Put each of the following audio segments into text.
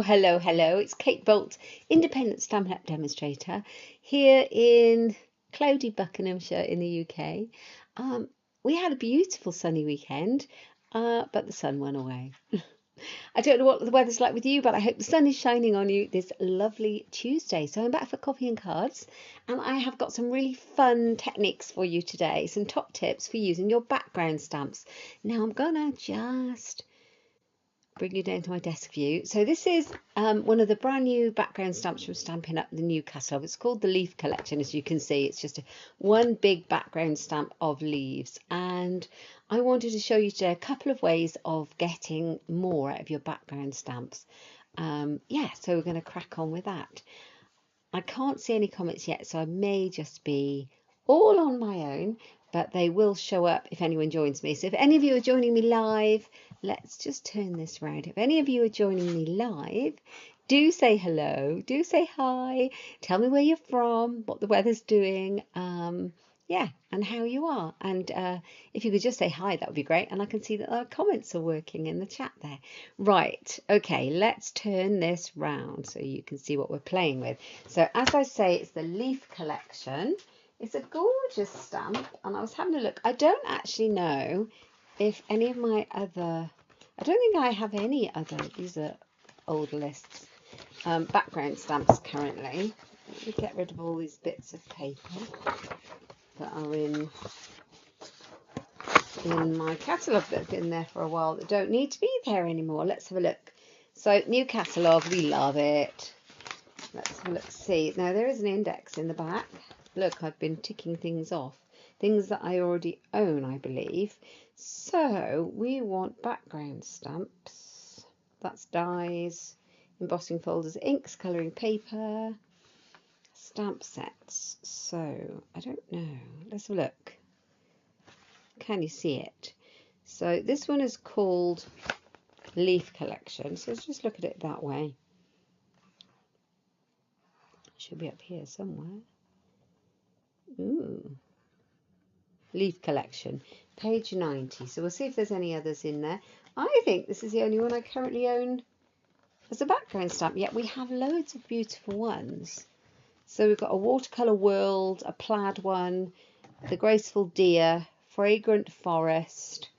Hello. It's Kate Bolt, independent Stampin' Up demonstrator here in cloudy Buckinghamshire in the UK. We had a beautiful sunny weekend, but the sun went away. I don't know what the weather's like with you, but I hope the sun is shining on you this lovely Tuesday. So I'm back for coffee and cards, and I have got some really fun techniques for you today, some top tips for using your background stamps. Now I'm gonna just bring you down to my desk view. So this is one of the brand new background stamps from Stampin' Up the new catalogue. It's called the Leaf Collection. As you can see, it's just one big background stamp of leaves, and I wanted to show you today a couple of ways of getting more out of your background stamps. Yeah, so we're going to crack on with that. I can't see any comments yet, so I may just be all on my own, but they will show up if anyone joins me. So if any of you are joining me live, let's just turn this round. If any of you are joining me live, do say hello, do say hi, tell me where you're from, what the weather's doing, yeah, and how you are. And if you could just say hi, that would be great. And I can see that our comments are working in the chat there. Right, okay, let's turn this round so you can see what we're playing with. So as I say, it's the Leaf Collection. It's a gorgeous stamp, and I was having a look. I don't actually know if any of my other, I don't think I have any other, these are old lists, background stamps currently. Let me get rid of all these bits of paper that are in my catalogue that have been there for a while that don't need to be there anymore. Let's have a look. So new catalogue, we love it. Let's have a look. See, now there is an index in the back. Look, I've been ticking things off, things that I already own, I believe. So we want background stamps. That's dies, embossing folders, inks, colouring paper, stamp sets. So I don't know. Let's have a look. Can you see it? So this one is called Leaf Collection. So let's just look at it that way. It should be up here somewhere. Ooh. Leaf Collection, page 90. So we'll see if there's any others in there. I think this is the only one I currently own as a background stamp, yet we have loads of beautiful ones. So we've got a watercolour world, a plaid one, the graceful deer, fragrant forest,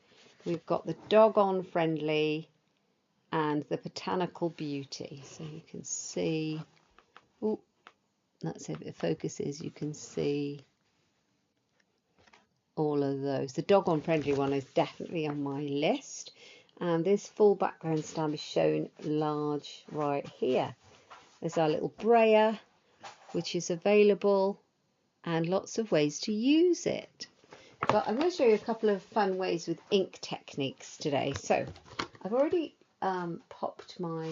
we've got the doggone friendly, and the botanical beauty. So you can see, oh, that's if it focuses, you can see all of those. The doggone friendly one is definitely on my list, and this full background stamp is shown large right here. There's our little brayer, which is available, and lots of ways to use it. But I'm going to show you a couple of fun ways with ink techniques today. So I've already popped my,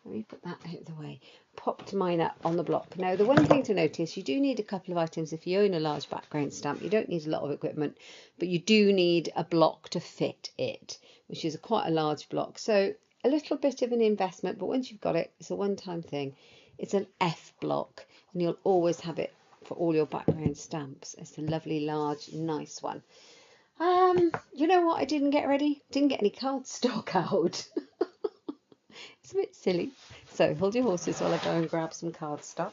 let me put that out of the way, popped mine up on the block. Now the one thing to notice, you do need a couple of items if you own a large background stamp. You don't need a lot of equipment, but you do need a block to fit it, which is quite a large block. So a little bit of an investment, but once you've got it, it's a one-time thing. It's an F block, and you'll always have it for all your background stamps. It's a lovely, large, nice one. You know what I didn't get ready? Didn't get any cardstock out. It's a bit silly. So hold your horses while I go and grab some cardstock.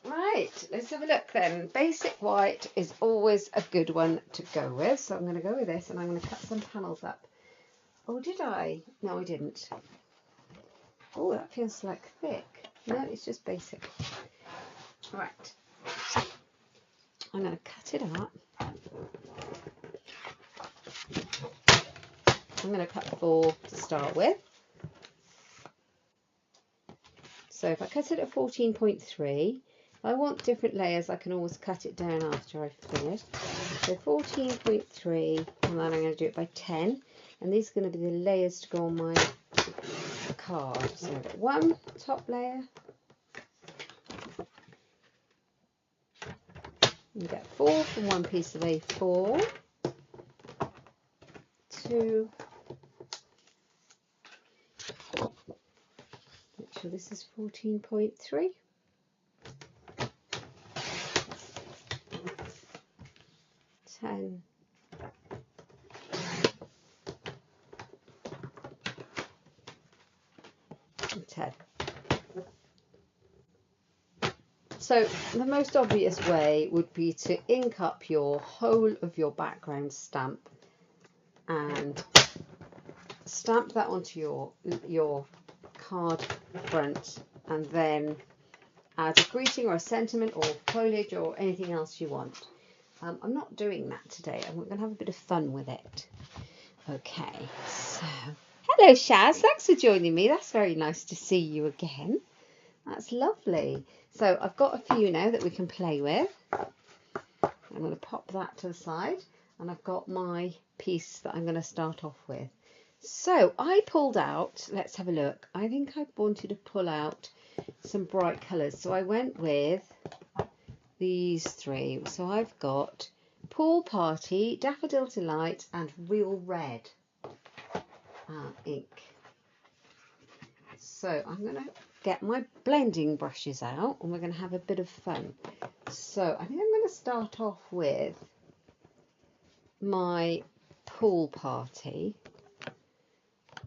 Right, let's have a look then. Basic white is always a good one to go with. So I'm going to go with this, and I'm going to cut some panels up. Oh, did I? No, I didn't. Oh, that feels like thick. No, it's just basic. Right. I'm going to cut it up. I'm going to cut 4 to start with. So if I cut it at 14.3, if I want different layers, I can always cut it down after I've finished. So 14.3, and then I'm going to do it by 10. And these are going to be the layers to go on my card. So I've got 1 top layer. You get 4 from one piece of A4. 2. Make sure this is 14.3. 10. So the most obvious way would be to ink up your whole of your background stamp and stamp that onto your card front, and then add a greeting or a sentiment or foliage or anything else you want. I'm not doing that today. I'm going to have a bit of fun with it. Okay, so hello Shaz, thanks for joining me. That's very nice to see you again. That's lovely. So I've got a few now that we can play with. I'm going to pop that to the side, and I've got my piece that I'm going to start off with. So I pulled out, let's have a look. I think I wanted to pull out some bright colours, so I went with these three. So I've got Pool Party, Daffodil Delight and Real Red ink. So I'm going to get my blending brushes out and we're going to have a bit of fun. So I think I'm going to start off with my Pool Party.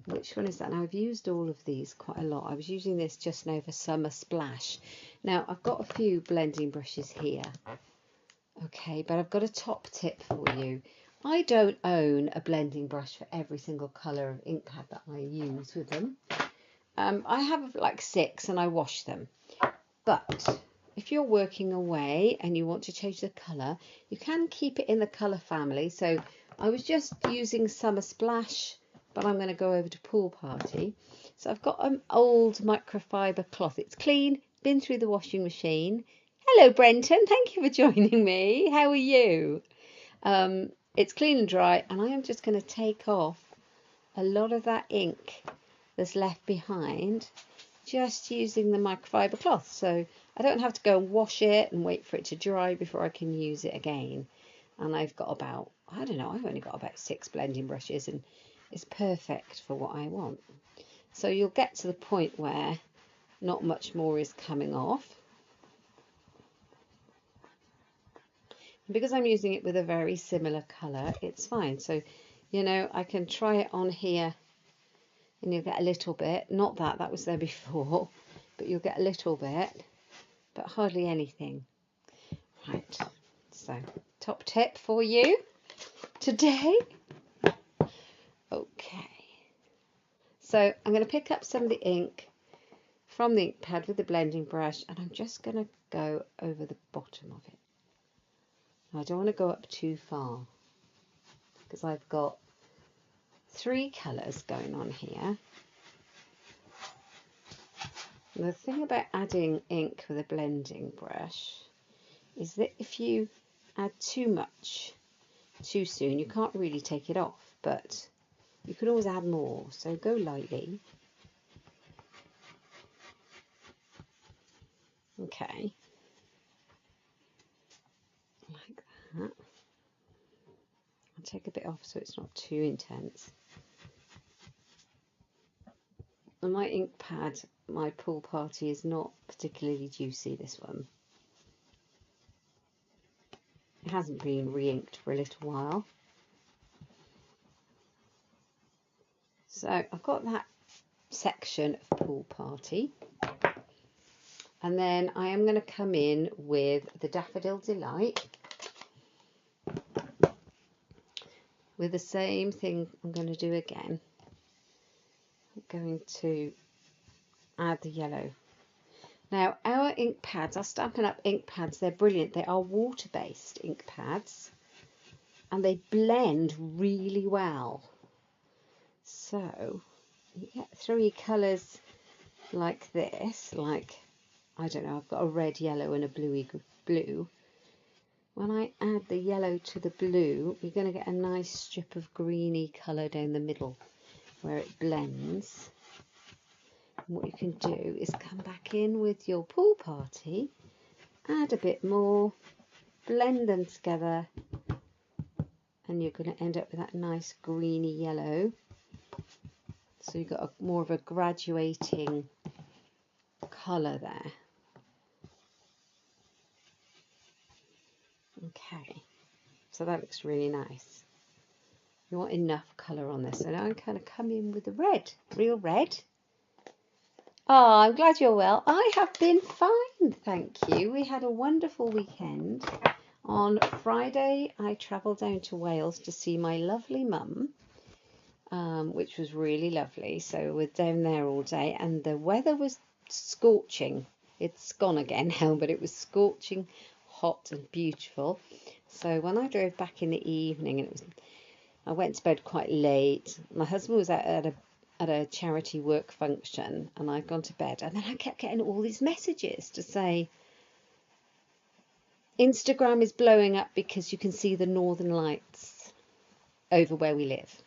Which one is that? Now I've used all of these quite a lot. I was using this just now for Summer Splash. Now I've got a few blending brushes here. Okay, but I've got a top tip for you. I don't own a blending brush for every single colour of ink pad that I use with them. I have like 6 and I wash them. But if you're working away and you want to change the colour, you can keep it in the colour family. So I was just using Summer Splash, but I'm going to go over to Pool Party. So I've got an old microfiber cloth. It's clean, been through the washing machine. Hello Brenton, thank you for joining me. How are you? It's clean and dry, and I am just going to take off a lot of that ink that's left behind just using the microfiber cloth. So I don't have to go and wash it and wait for it to dry before I can use it again. And I've got about, I don't know, I've only got about 6 blending brushes, and it's perfect for what I want. So you'll get to the point where not much more is coming off. And because I'm using it with a very similar colour, it's fine. So, you know, I can try it on here and you'll get a little bit. Not that, that was there before, but you'll get a little bit, but hardly anything. Right, so top tip for you today. Okay, so I'm going to pick up some of the ink from the ink pad with the blending brush, and I'm just going to go over the bottom of it. Now, I don't want to go up too far because I've got 3 colours going on here. And the thing about adding ink with a blending brush is that if you add too much too soon, you can't really take it off, but you can always add more, so go lightly. Okay, like that. I'll take a bit off so it's not too intense. And my ink pad, my Pool Party, is not particularly juicy, this one. It hasn't been re-inked for a little while. So I've got that section of Pool Party. And then I am going to come in with the Daffodil Delight. With the same thing I'm going to do again. I'm going to add the yellow. Now our ink pads, our Stampin' Up! Ink pads, they're brilliant. They are water-based ink pads and they blend really well. So you get 3 colours like this, like, I don't know, I've got a red, yellow and a bluey blue. When I add the yellow to the blue, you're going to get a nice strip of greeny colour down the middle where it blends. And what you can do is come back in with your Pool Party, add a bit more, blend them together, and you're going to end up with that nice greeny yellow. So you've got more of a graduating colour there. Okay, so that looks really nice. You want enough colour on this. So now I'm kind of come in with the red, real red. Oh, I'm glad you're well. I have been fine, thank you. We had a wonderful weekend. On Friday, I travelled down to Wales to see my lovely mum, which was really lovely. So we're down there all day, and the weather was scorching. It's gone again now, but it was scorching hot and beautiful. So when I drove back in the evening, I went to bed quite late. My husband was at a charity work function, and I'd gone to bed, and then I kept getting all these messages to say Instagram is blowing up because you can see the northern lights over where we live.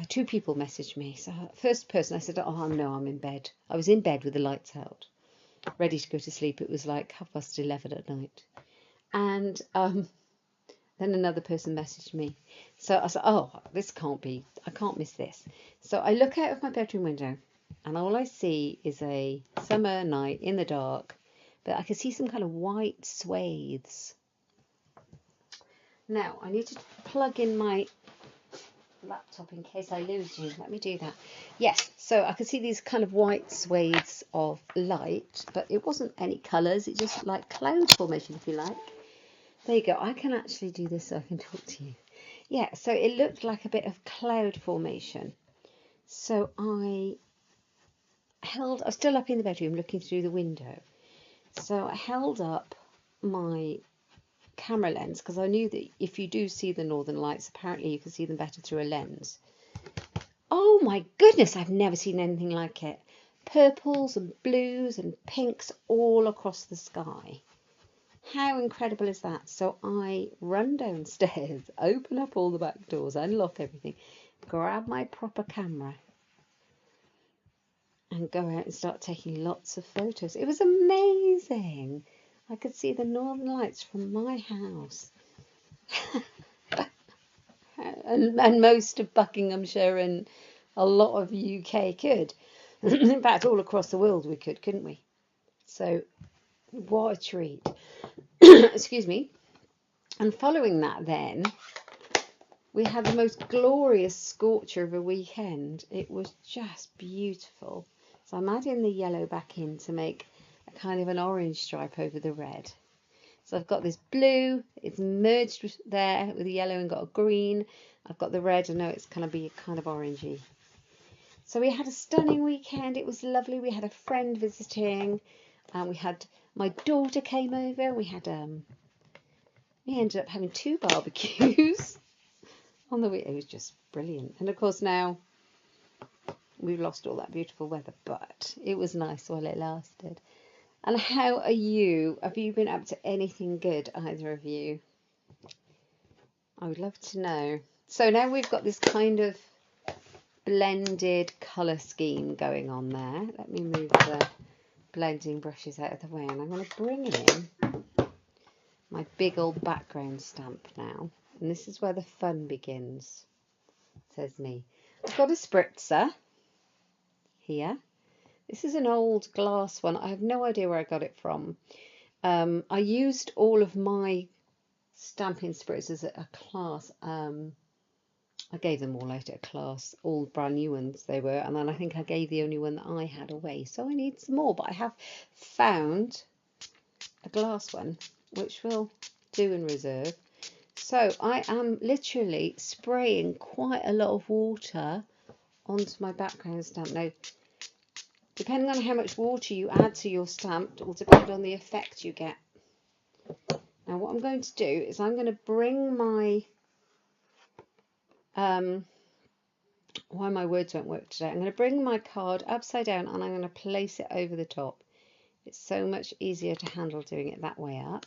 Two people messaged me. So first person, I said, oh no, I'm in bed. I was in bed with the lights out, ready to go to sleep. It was like 11:30 at night. And then another person messaged me. So I said, oh, this can't be, I can't miss this. So I look out of my bedroom window, and all I see is a summer night in the dark, but I can see some kind of white swathes. Now, I need to plug in my laptop in case I lose you. Let me do that. Yes, so I could see these kind of white swathes of light, but it wasn't any colours. It just like cloud formation, if you like. There you go. I can actually do this so I can talk to you. Yeah, so it looked like a bit of cloud formation. So I was still up in the bedroom looking through the window. So I held up my camera lens because I knew that if you do see the northern lights, apparently you can see them better through a lens. Oh my goodness, I've never seen anything like it. Purples and blues and pinks all across the sky. How incredible is that? So I run downstairs, open up all the back doors, unlock everything, grab my proper camera and go out and start taking lots of photos. It was amazing. I could see the northern lights from my house. and most of Buckinghamshire and a lot of UK could. In fact, all across the world we could, couldn't we? So what a treat. Excuse me. And following that then, we had the most glorious scorcher of a weekend. It was just beautiful. So I'm adding the yellow back in to make a kind of an orange stripe over the red. So I've got this blue, it's merged there with the yellow and got a green. I've got the red, and now it's going to be kind of orangey. So we had a stunning weekend. It was lovely. We had a friend visiting, and we had my daughter came over. We ended up having 2 barbecues on the week. It was just brilliant. And of course now we've lost all that beautiful weather, but it was nice while it lasted. And how are you? Have you been up to anything good, either of you? I would love to know. So now we've got this kind of blended colour scheme going on there. Let me move the blending brushes out of the way, and I'm going to bring in my big old background stamp now. And this is where the fun begins, says me. I've got a spritzer here. This is an old glass one. I have no idea where I got it from. I used all of my stamping spritzers at a class. I gave them all out at a class, all brand new ones they were, and then I think I gave the only one that I had away. So I need some more, but I have found a glass one, which will do in reserve. So I am literally spraying quite a lot of water onto my background stamp. Now, depending on how much water you add to your stamp, it will depend on the effect you get. Now what I'm going to do is I'm going to bring my, why my words won't work today, I'm going to bring my card upside down and I'm going to place it over the top. It's so much easier to handle doing it that way up.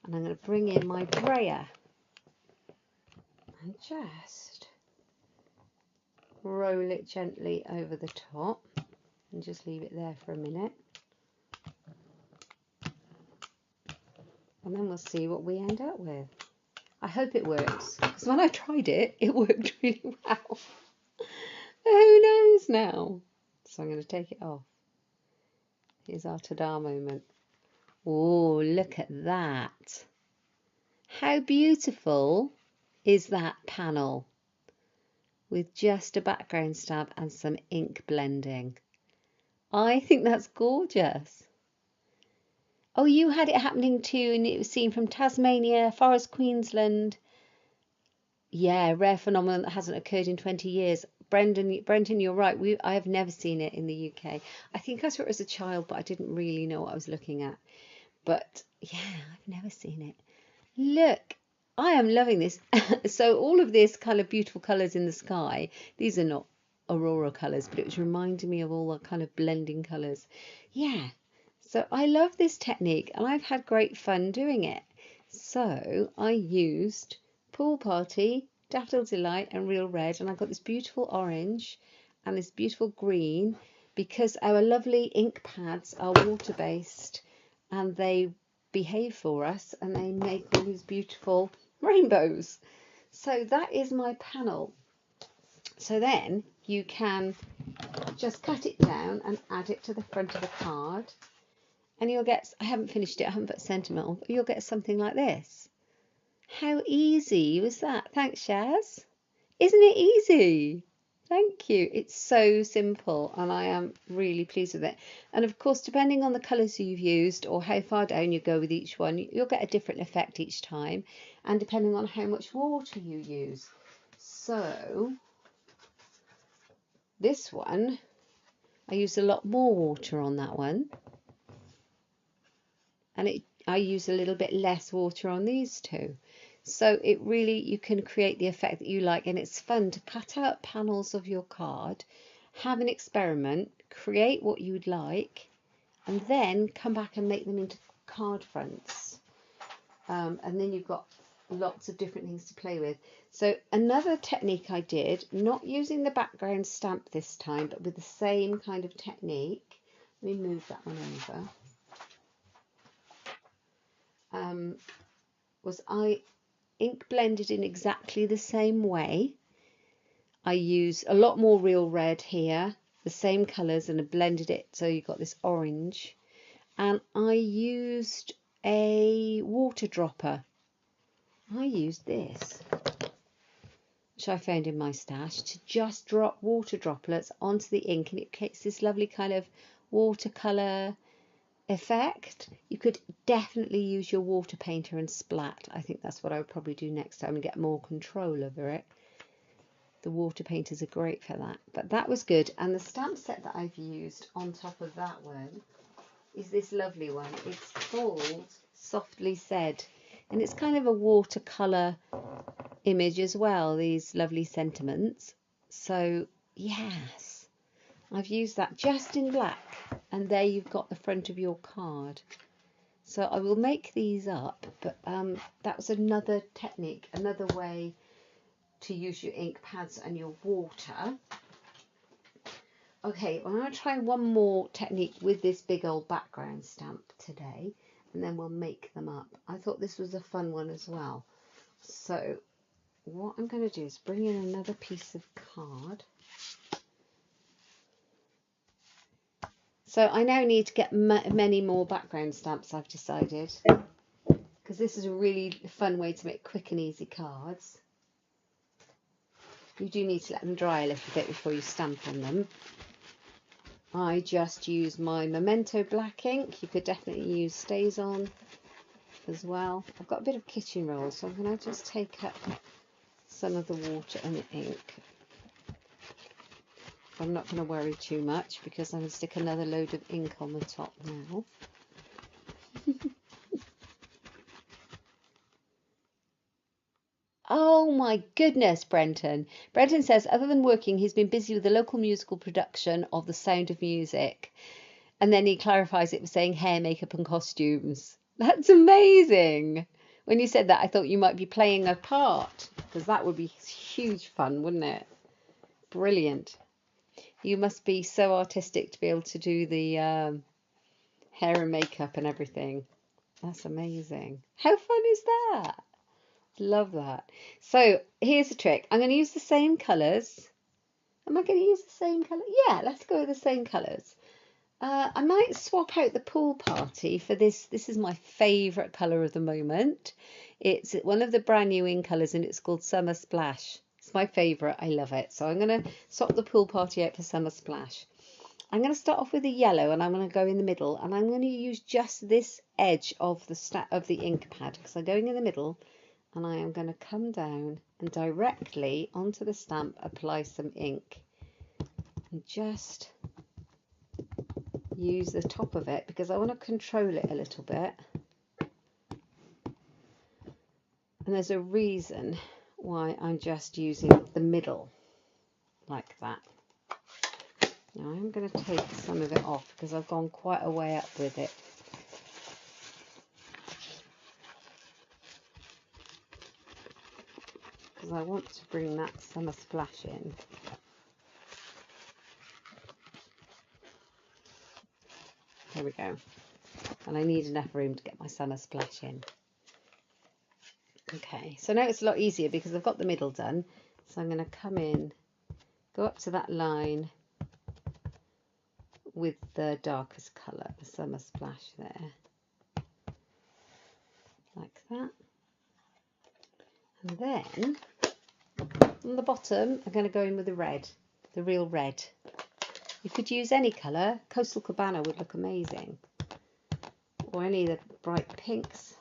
And I'm going to bring in my brayer and just roll it gently over the top and just leave it there for a minute. And then we'll see what we end up with. I hope it works, because when I tried it, it worked really well. Who knows now? So I'm going to take it off. Here's our ta-da moment. Oh, look at that. How beautiful is that panel with just a background stamp and some ink blending. I think that's gorgeous. Oh, you had it happening too, and it was seen from Tasmania, Forest, Queensland. Yeah, rare phenomenon that hasn't occurred in 20 years. Brendan, you're right. I have never seen it in the UK. I think I saw it as a child, but I didn't really know what I was looking at. But yeah, I've never seen it. Look, I am loving this. So all of this kind of beautiful colours in the sky, these are not aurora colours, but it was reminding me of all the kind of blending colours. Yeah, so I love this technique and I've had great fun doing it. So I used Pool Party, Daffodil Delight and Real Red, and I've got this beautiful orange and this beautiful green because our lovely ink pads are water-based and they behave for us and they make all these beautiful rainbows. So that is my panel. So then you can just cut it down and add it to the front of the card and you'll get, I haven't finished it, I haven't put sentiment on, but you'll get something like this. How easy was that? Thanks, Shaz. Isn't it easy? Thank you. It's so simple and I am really pleased with it. And of course, depending on the colours you've used or how far down you go with each one, you'll get a different effect each time, and depending on how much water you use. So this one, I used a lot more water on that one, and I use a little bit less water on these two. So it really, you can create the effect that you like, and it's fun to cut out panels of your card, have an experiment, create what you'd like, and then come back and make them into card fronts. And then you've got lots of different things to play with. So another technique I did, not using the background stamp this time, but with the same kind of technique. Let me move that one over. Was I ink blended in exactly the same way. I use a lot more Real Red here, the same colours, and I blended it so you got this orange. And I used a water dropper. I used this, which I found in my stash, to just drop water droplets onto the ink, and it creates this lovely kind of watercolour effect. You could definitely use your water painter and splat. I think that's what I would probably do next time and get more control over it. The water painters are great for that, but that was good. And the stamp set that I've used on top of that one is this lovely one. It's called Softly Said, and it's kind of a watercolour image as well, these lovely sentiments. So yes, I've used that just in black, and there you've got the front of your card. So I will make these up, but that was another technique, another way to use your ink pads and your water. Okay, well, I'm going to try one more technique with this big old background stamp today, and then we'll make them up. I thought this was a fun one as well. So what I'm going to do is bring in another piece of card. So I now need to get many more background stamps, I've decided, because this is a really fun way to make quick and easy cards. You do need to let them dry a little bit before you stamp on them. I just use my Memento black ink. You could definitely use StazOn as well. I've got a bit of kitchen roll, so I'm going to just take up some of the water and the ink. I'm not going to worry too much because I'm going to stick another load of ink on the top now. Oh my goodness, Brenton. Brenton says, other than working, he's been busy with the local musical production of The Sound of Music. And then he clarifies it with saying hair, makeup and costumes. That's amazing. When you said that, I thought you might be playing a part, because that would be huge fun, wouldn't it? Brilliant. You must be so artistic to be able to do the hair and makeup and everything. That's amazing. How fun is that? Love that. So here's the trick. I'm going to use the same colours. Am I going to use the same colour? Yeah, let's go with the same colours. I might swap out the Pool Party for this. This is my favourite colour of the moment. It's one of the brand new in colours and it's called Summer Splash. It's my favourite. I love it. So I'm going to swap the Pool Party out for Summer Splash. I'm going to start off with the yellow, and I'm going to go in the middle, and I'm going to use just this edge of the ink pad, because I'm going in the middle, and I am going to come down and directly onto the stamp apply some ink, and just use the top of it because I want to control it a little bit. And there's a reason why I'm just using the middle like that. Now I'm going to take some of it off because I've gone quite a way up with it. Because I want to bring that summer splash in. There we go. And I need enough room to get my summer splash in. Okay, so now it's a lot easier because I've got the middle done. So I'm going to come in, go up to that line with the darkest colour, the summer splash there, like that. And then on the bottom, I'm going to go in with the red, the real red. You could use any colour. Coastal Cabana would look amazing, or any of the bright pinks.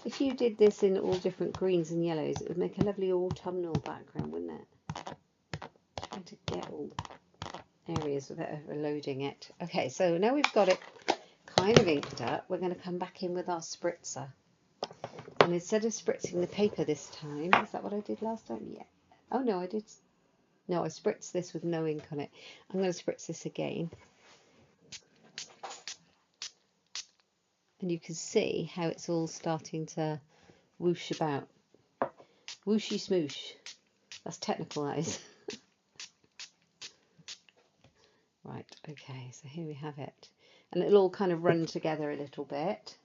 If you did this in all different greens and yellows, it would make a lovely autumnal background, wouldn't it? Trying to get all areas without overloading it. Okay, so now we've got it kind of inked up, we're going to come back in with our spritzer. And instead of spritzing the paper this time, is that what I did last time? Yeah. Oh no, I did. No, I spritzed this with no ink on it. I'm going to spritz this again. And you can see how it's all starting to whoosh about. Whooshy smoosh. That's technical, that is. Right, okay, so here we have it. And it'll all kind of run together a little bit.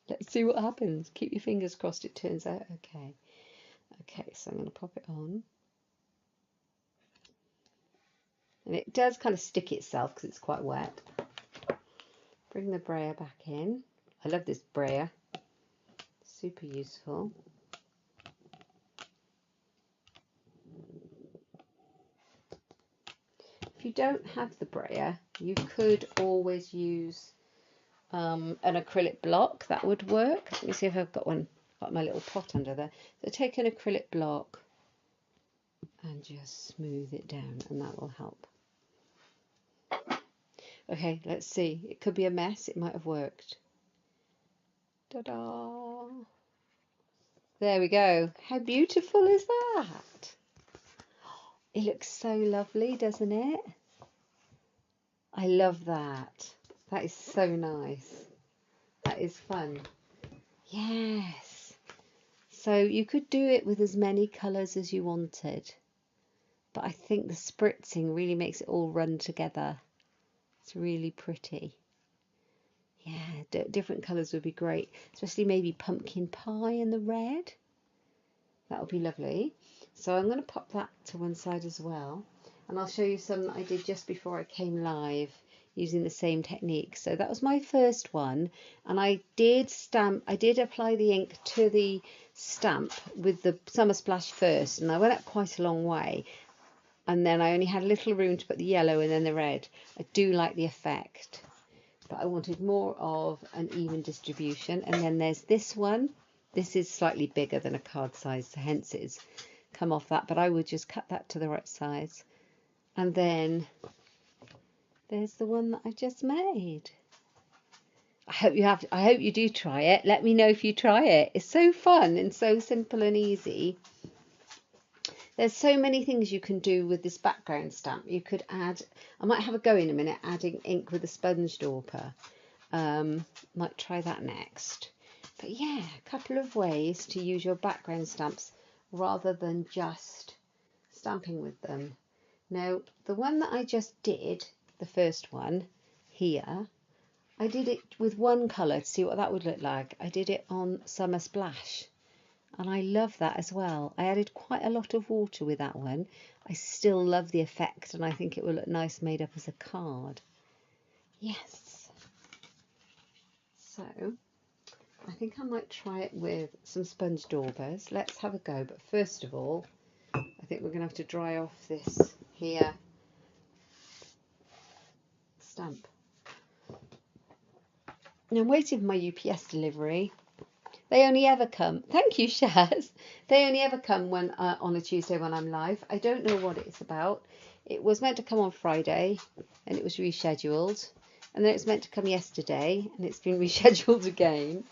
Let's see what happens. Keep your fingers crossed it turns out okay. Okay, so I'm going to pop it on. And it does kind of stick itself because it's quite wet. Bring the brayer back in. I love this brayer. Super useful. If you don't have the brayer, you could always use an acrylic block. That would work. Let me see if I've got one. Got my little pot under there. So take an acrylic block and just smooth it down, and that will help. Okay, let's see. It could be a mess. It might have worked. Ta-da! There we go. How beautiful is that? It looks so lovely, doesn't it? I love that. That is so nice. That is fun. Yes. So you could do it with as many colours as you wanted. But I think the spritzing really makes it all run together. It's really pretty. Yeah, different colours would be great. Especially maybe pumpkin pie in the red. That would be lovely. So I'm going to pop that to one side as well. And I'll show you some that I did just before I came live using the same technique. So that was my first one. And I did apply the ink to the stamp with the summer splash first. And I went up quite a long way. And then I only had a little room to put the yellow and then the red. I do like the effect, but I wanted more of an even distribution. And then there's this one. This is slightly bigger than a card size, so hence it's come off that, but I would just cut that to the right size. And then there's the one that I just made. I hope you do try it. Let me know if you try it. It's so fun and so simple and easy. There's so many things you can do with this background stamp. You could add, I might have a go in a minute, adding ink with a sponge dauber. Might try that next. But yeah, a couple of ways to use your background stamps rather than just stamping with them. Now, the one that I just did, the first one here, I did it with one colour to see what that would look like. I did it on Summer Splash. And I love that as well. I added quite a lot of water with that one. I still love the effect, and I think it will look nice made up as a card. Yes. So, I think I might try it with some sponge daubers. Let's have a go. But first of all, I think we're going to have to dry off this here stamp. Now I'm waiting for my UPS delivery. They only ever come, thank you Shaz, they only ever come when on a Tuesday when I'm live. I don't know what it's about. It was meant to come on Friday and it was rescheduled, and then it was meant to come yesterday and it's been rescheduled again.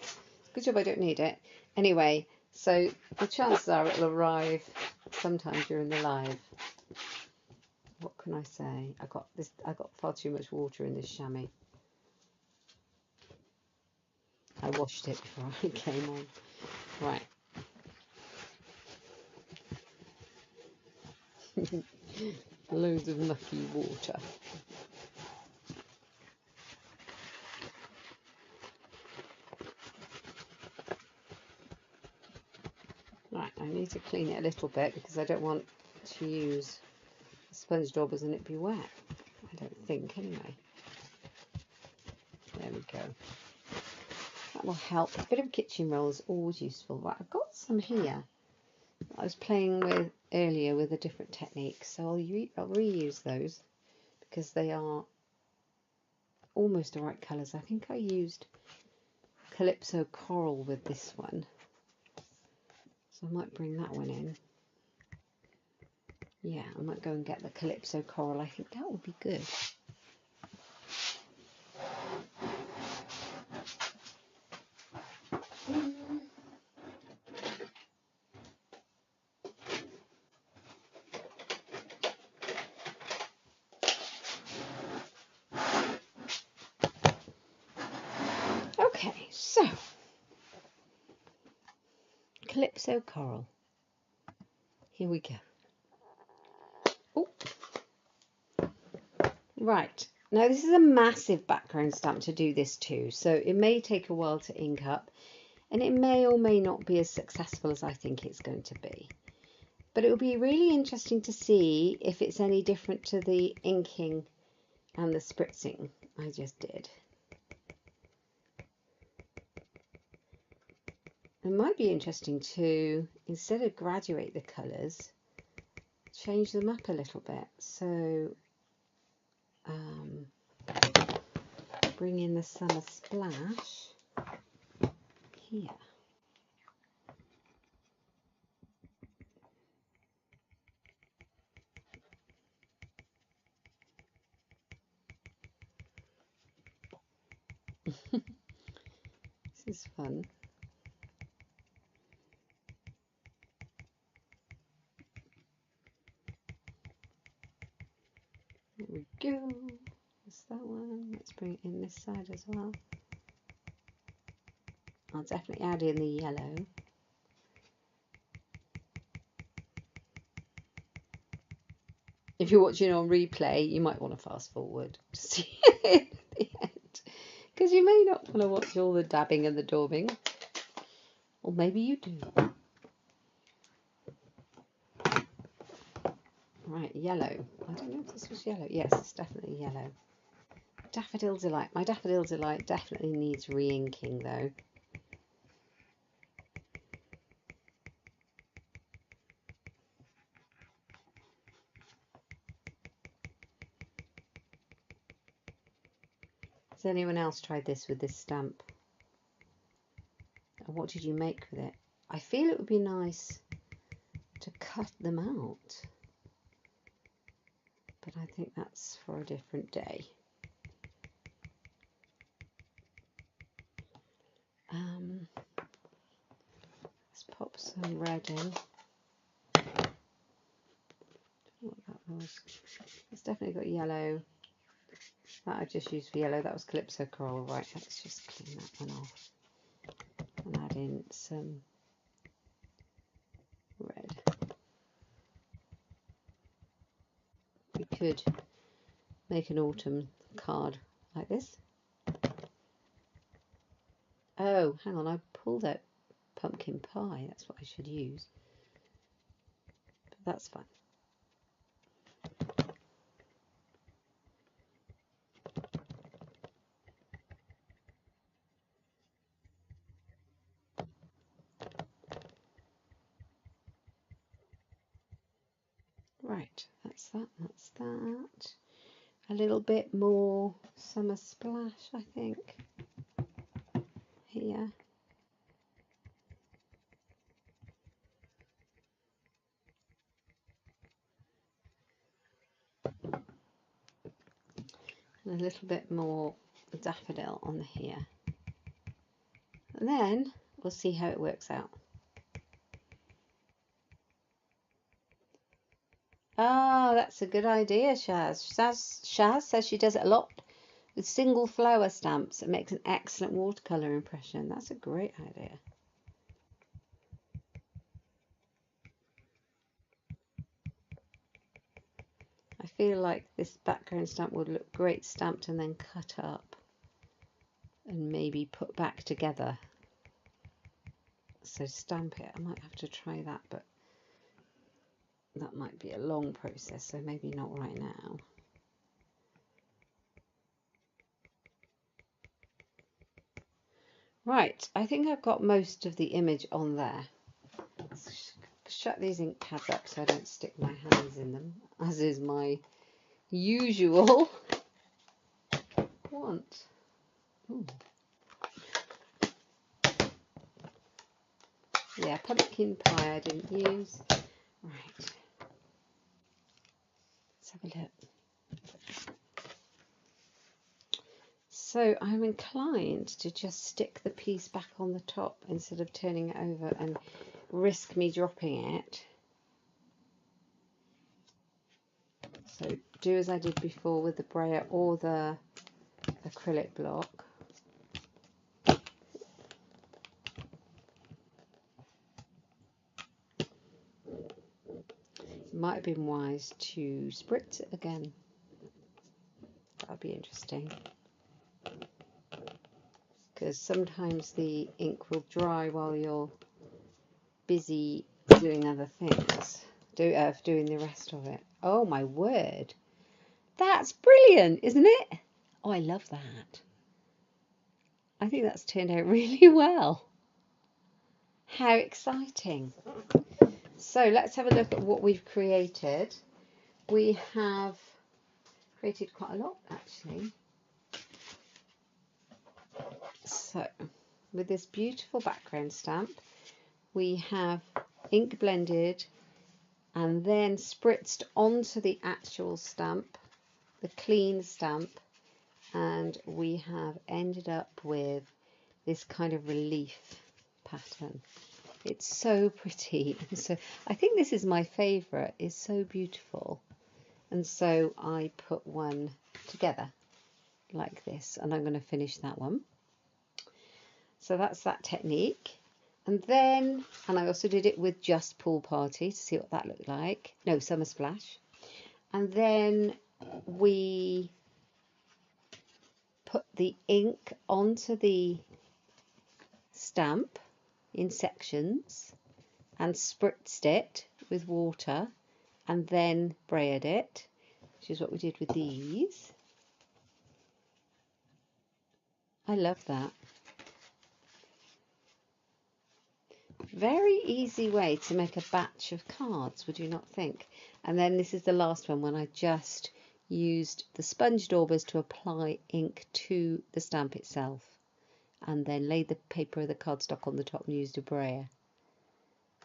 Good job I don't need it. Anyway, so the chances are it'll arrive sometime during the live. What can I say? I got far too much water in this chamois. I washed it before I came on. Right. Loads of mucky water. Right, I need to clean it a little bit because I don't want to use sponge daubers and it be wet. I don't think, anyway. There we go. That will help. A bit of kitchen roll is always useful. Right, I've got some here I was playing with earlier with a different technique, so I'll reuse those because they are almost the right colours. I think I used Calypso Coral with this one, so I might bring that one in. Yeah, I might go and get the Calypso Coral. I think that would be good. Okay, so Calypso Coral. Here we go. Oh. Right, now this is a massive background stamp to do this too, so it may take a while to ink up and it may or may not be as successful as I think it's going to be. But it will be really interesting to see if it's any different to the inking and the spritzing I just did. It might be interesting to, instead of graduate the colours, change them up a little bit. So bring in the Summer Splash here. This is fun. There we go. That's that one. Let's bring it in this side as well. I'll definitely add in the yellow. If you're watching on replay, you might want to fast forward to see it at the end, because you may not want to watch all the dabbing and the daubing, or maybe you do. Right, yellow. I don't know if this was yellow. Yes, it's definitely yellow. Daffodil Delight. My Daffodil Delight definitely needs re-inking though. Has anyone else tried this with this stamp? And what did you make with it? I feel it would be nice to cut them out, but I think that's for a different day. Let's pop some red in. What that was. It's definitely got yellow. That I just used for yellow. That was Calypso Coral. Right, let's just clean that one off and add in some red. We could make an autumn card like this. Oh, hang on, I pulled out pumpkin pie. That's what I should use. But that's fine. Right, that's that, that's that. A little bit more summer splash, I think, here. And a little bit more daffodil on here. And then we'll see how it works out. Ah, that's a good idea, Shaz. Shaz says she does it a lot with single flower stamps. It makes an excellent watercolour impression. That's a great idea. I feel like this background stamp would look great stamped and then cut up and maybe put back together. So stamp it, I might have to try that, but that might be a long process, so maybe not right now. Right, I think I've got most of the image on there. Let's shut these ink pads up so I don't stick my hands in them, as is my usual want. Ooh. Yeah, pumpkin pie I didn't use. Right, let's have a look. So I'm inclined to just stick the piece back on the top instead of turning it over and risk me dropping it. So do as I did before with the brayer or the acrylic block. It might have been wise to spritz it again. That would be interesting. Because sometimes the ink will dry while you're busy doing other things, doing the rest of it. Oh my word, that's brilliant, isn't it? Oh, I love that. I think that's turned out really well. How exciting. So let's have a look at what we've created. We have created quite a lot actually. So with this beautiful background stamp, we have ink blended and then spritzed onto the actual stamp, the clean stamp, and we have ended up with this kind of relief pattern. It's so pretty. So I think this is my favourite. It's so beautiful. And so I put one together like this, and I'm going to finish that one. So that's that technique. And then, and I also did it with just Pool Party to see what that looked like. No, Summer Splash. And then we put the ink onto the stamp in sections and spritzed it with water and then brayered it, which is what we did with these. I love that. Very easy way to make a batch of cards, would you not think? And then this is the last one when I just used the sponge daubers to apply ink to the stamp itself and then laid the paper of the cardstock on the top and used a brayer.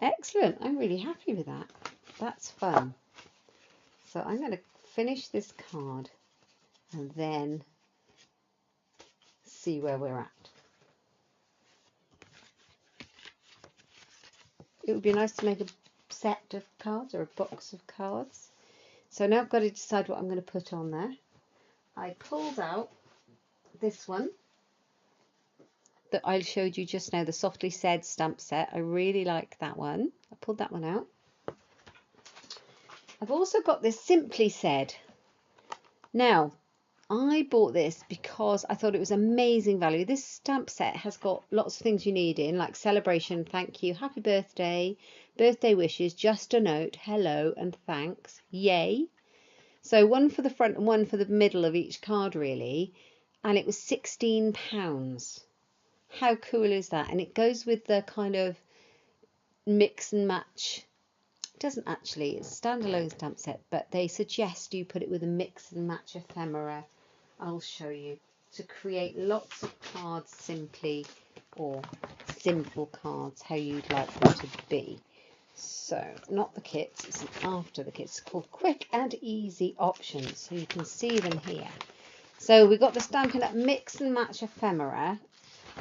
Excellent, I'm really happy with that. That's fun. So I'm going to finish this card and then see where we're at. It would be nice to make a set of cards or a box of cards. So now I've got to decide what I'm going to put on there. I pulled out this one that I showed you just now, the Softly Said stamp set. I really like that one. I pulled that one out. I've also got this Simply Said. Now, I bought this because I thought it was amazing value. This stamp set has got lots of things you need in, like celebration, thank you, happy birthday, birthday wishes, just a note, hello and thanks, yay. So one for the front and one for the middle of each card really, and it was £16. How cool is that? And it goes with the kind of mix and match It doesn't actually, it's a standalone stamp set, but they suggest you put it with a mix and match ephemera. I'll show you, to create lots of cards simply, or simple cards, how you'd like them to be. So, not the kits, it's after the kits. It's called Quick and Easy Options, so you can see them here. So we've got the Stampin' Up! Mix and Match ephemera,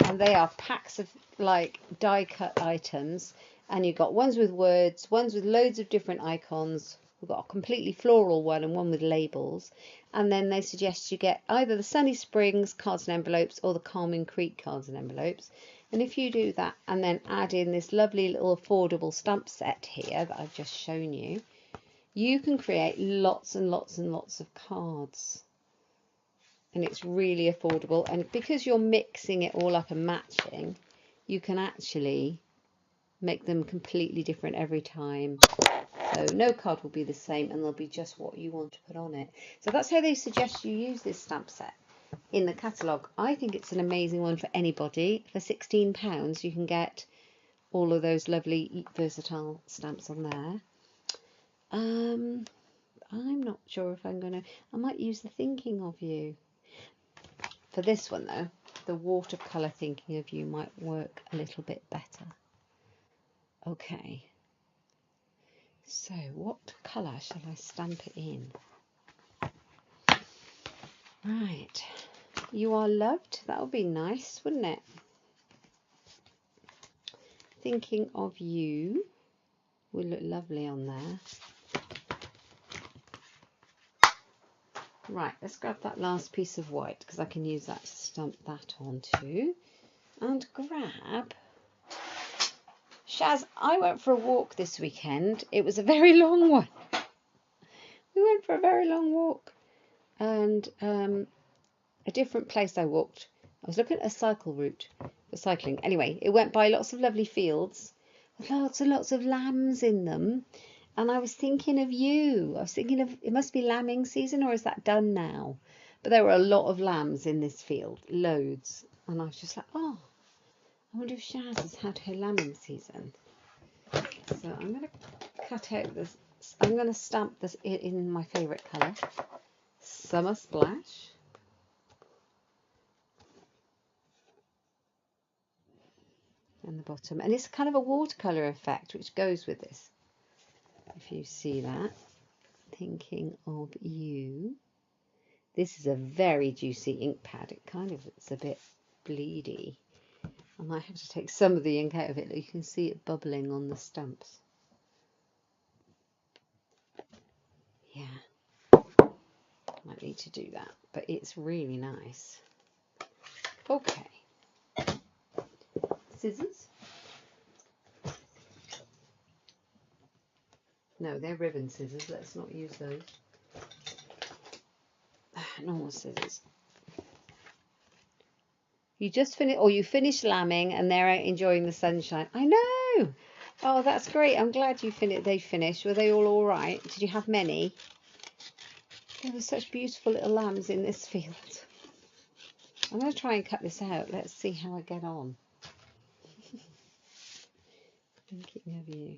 and they are packs of like die cut items, and you've got ones with words, ones with loads of different icons. We've got a completely floral one and one with labels, and then they suggest you get either the Sunny Springs cards and envelopes or the Calming Creek cards and envelopes. And if you do that and then add in this lovely little affordable stamp set here that I've just shown you, you can create lots and lots and lots of cards. And it's really affordable, and because you're mixing it all up and matching, you can actually make them completely different every time. So no card will be the same, and they'll be just what you want to put on it. So that's how they suggest you use this stamp set in the catalogue. I think it's an amazing one for anybody. For £16 you can get all of those lovely versatile stamps on there. I'm not sure if I'm going to, I might use the Thinking of You. For this one though, the watercolour Thinking of You might work a little bit better. Okay, so what colour shall I stamp it in? Right, You Are Loved, that would be nice, wouldn't it? Thinking of You would look lovely on there. Right, let's grab that last piece of white because I can use that to stamp that on too. And grab... Shaz, I went for a walk this weekend. It was a very long one. We went for a very long walk. And a different place I walked. I was looking at a cycle route for cycling. Anyway, it went by lots of lovely fields with lots and lots of lambs in them. And I was thinking of you. I was thinking of, it must be lambing season, or is that done now? But there were a lot of lambs in this field, loads. And I was just like, oh, I wonder if Shaz has had her lambing season. So I'm going to cut out this, I'm going to stamp this in my favourite colour, Summer Splash. And the bottom. And it's kind of a watercolour effect which goes with this. If you see that. Thinking of You. This is a very juicy ink pad. It kind of looks a bit bleedy. I might have to take some of the ink out of it. You can see it bubbling on the stamps. Yeah, might need to do that, but it's really nice. Okay, scissors. No, they're ribbon scissors. Let's not use those. Normal scissors. You just finished, or you finished lambing and they're out enjoying the sunshine. I know. Oh, that's great. I'm glad you finished. They finished. Were they all right? Did you have many? There were such beautiful little lambs in this field. I'm going to try and cut this out. Let's see how I get on. Thinking of You.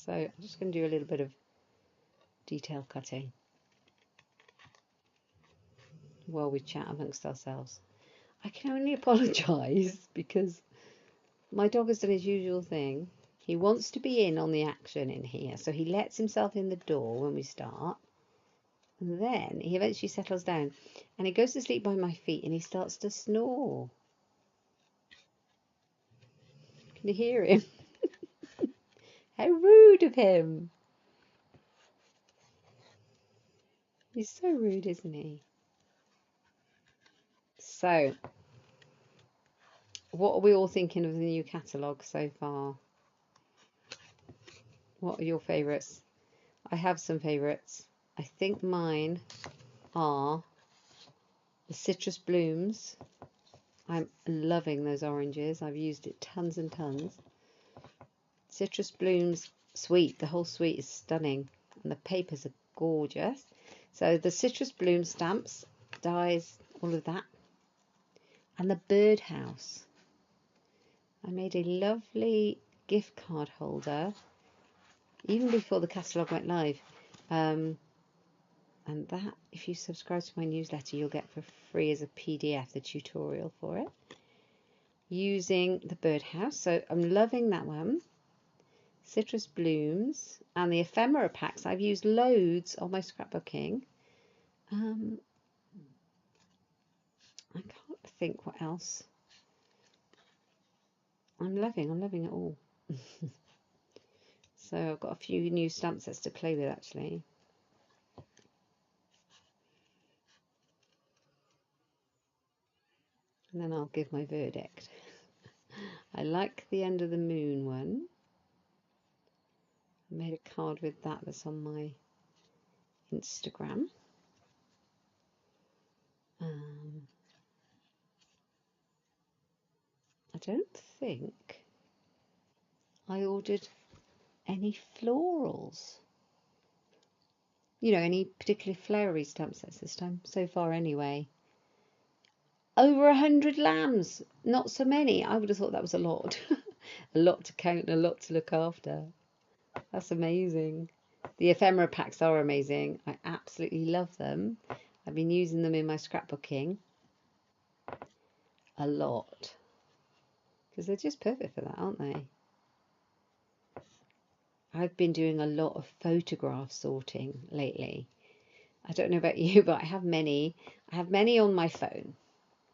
So I'm just going to do a little bit of detail cutting while we chat amongst ourselves. I can only apologise because my dog has done his usual thing. He wants to be in on the action in here, so he lets himself in the door when we start. And then he eventually settles down and he goes to sleep by my feet and he starts to snore. Can you hear him? How rude of him. He's so rude, isn't he? So, what are we all thinking of the new catalogue so far? What are your favourites? I have some favourites. I think mine are the Citrus Blooms. I'm loving those oranges. I've used it tons and tons. Citrus Blooms suite. The whole suite is stunning. And the papers are gorgeous. So the Citrus Bloom stamps, dies, all of that. And the birdhouse. I made a lovely gift card holder even before the catalogue went live. And that, if you subscribe to my newsletter, you'll get for free as a PDF the tutorial for it, using the birdhouse. So I'm loving that one. Citrus blooms and the ephemera packs. I've used loads on my scrapbooking. I can't think what else. I'm loving it all. So I've got a few new stamp sets to play with actually. And then I'll give my verdict. I like the end of the moon one. I made a card with that that's on my Instagram. I don't think I ordered any florals. You know, any particularly flowery stamp sets this time, so far anyway. Over 100 lambs, not so many. I would have thought that was a lot. A lot to count and a lot to look after. That's amazing. The ephemera packs are amazing. I absolutely love them. I've been using them in my scrapbooking a lot because they're just perfect for that, aren't they? I've been doing a lot of photograph sorting lately. I don't know about you, but I have many. I have many on my phone.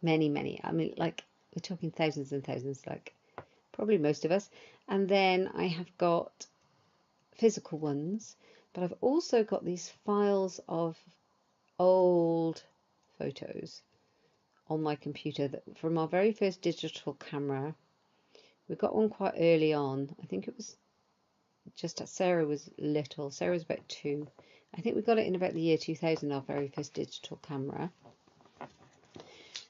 Many. I mean, like, we're talking thousands and thousands, like probably most of us. And then I have got physical ones, but I've also got these files of old photos on my computer that from our very first digital camera. We got one quite early on. I think it was just as Sarah was little. Sarah was about 2. I think we got it in about the year 2000, our very first digital camera.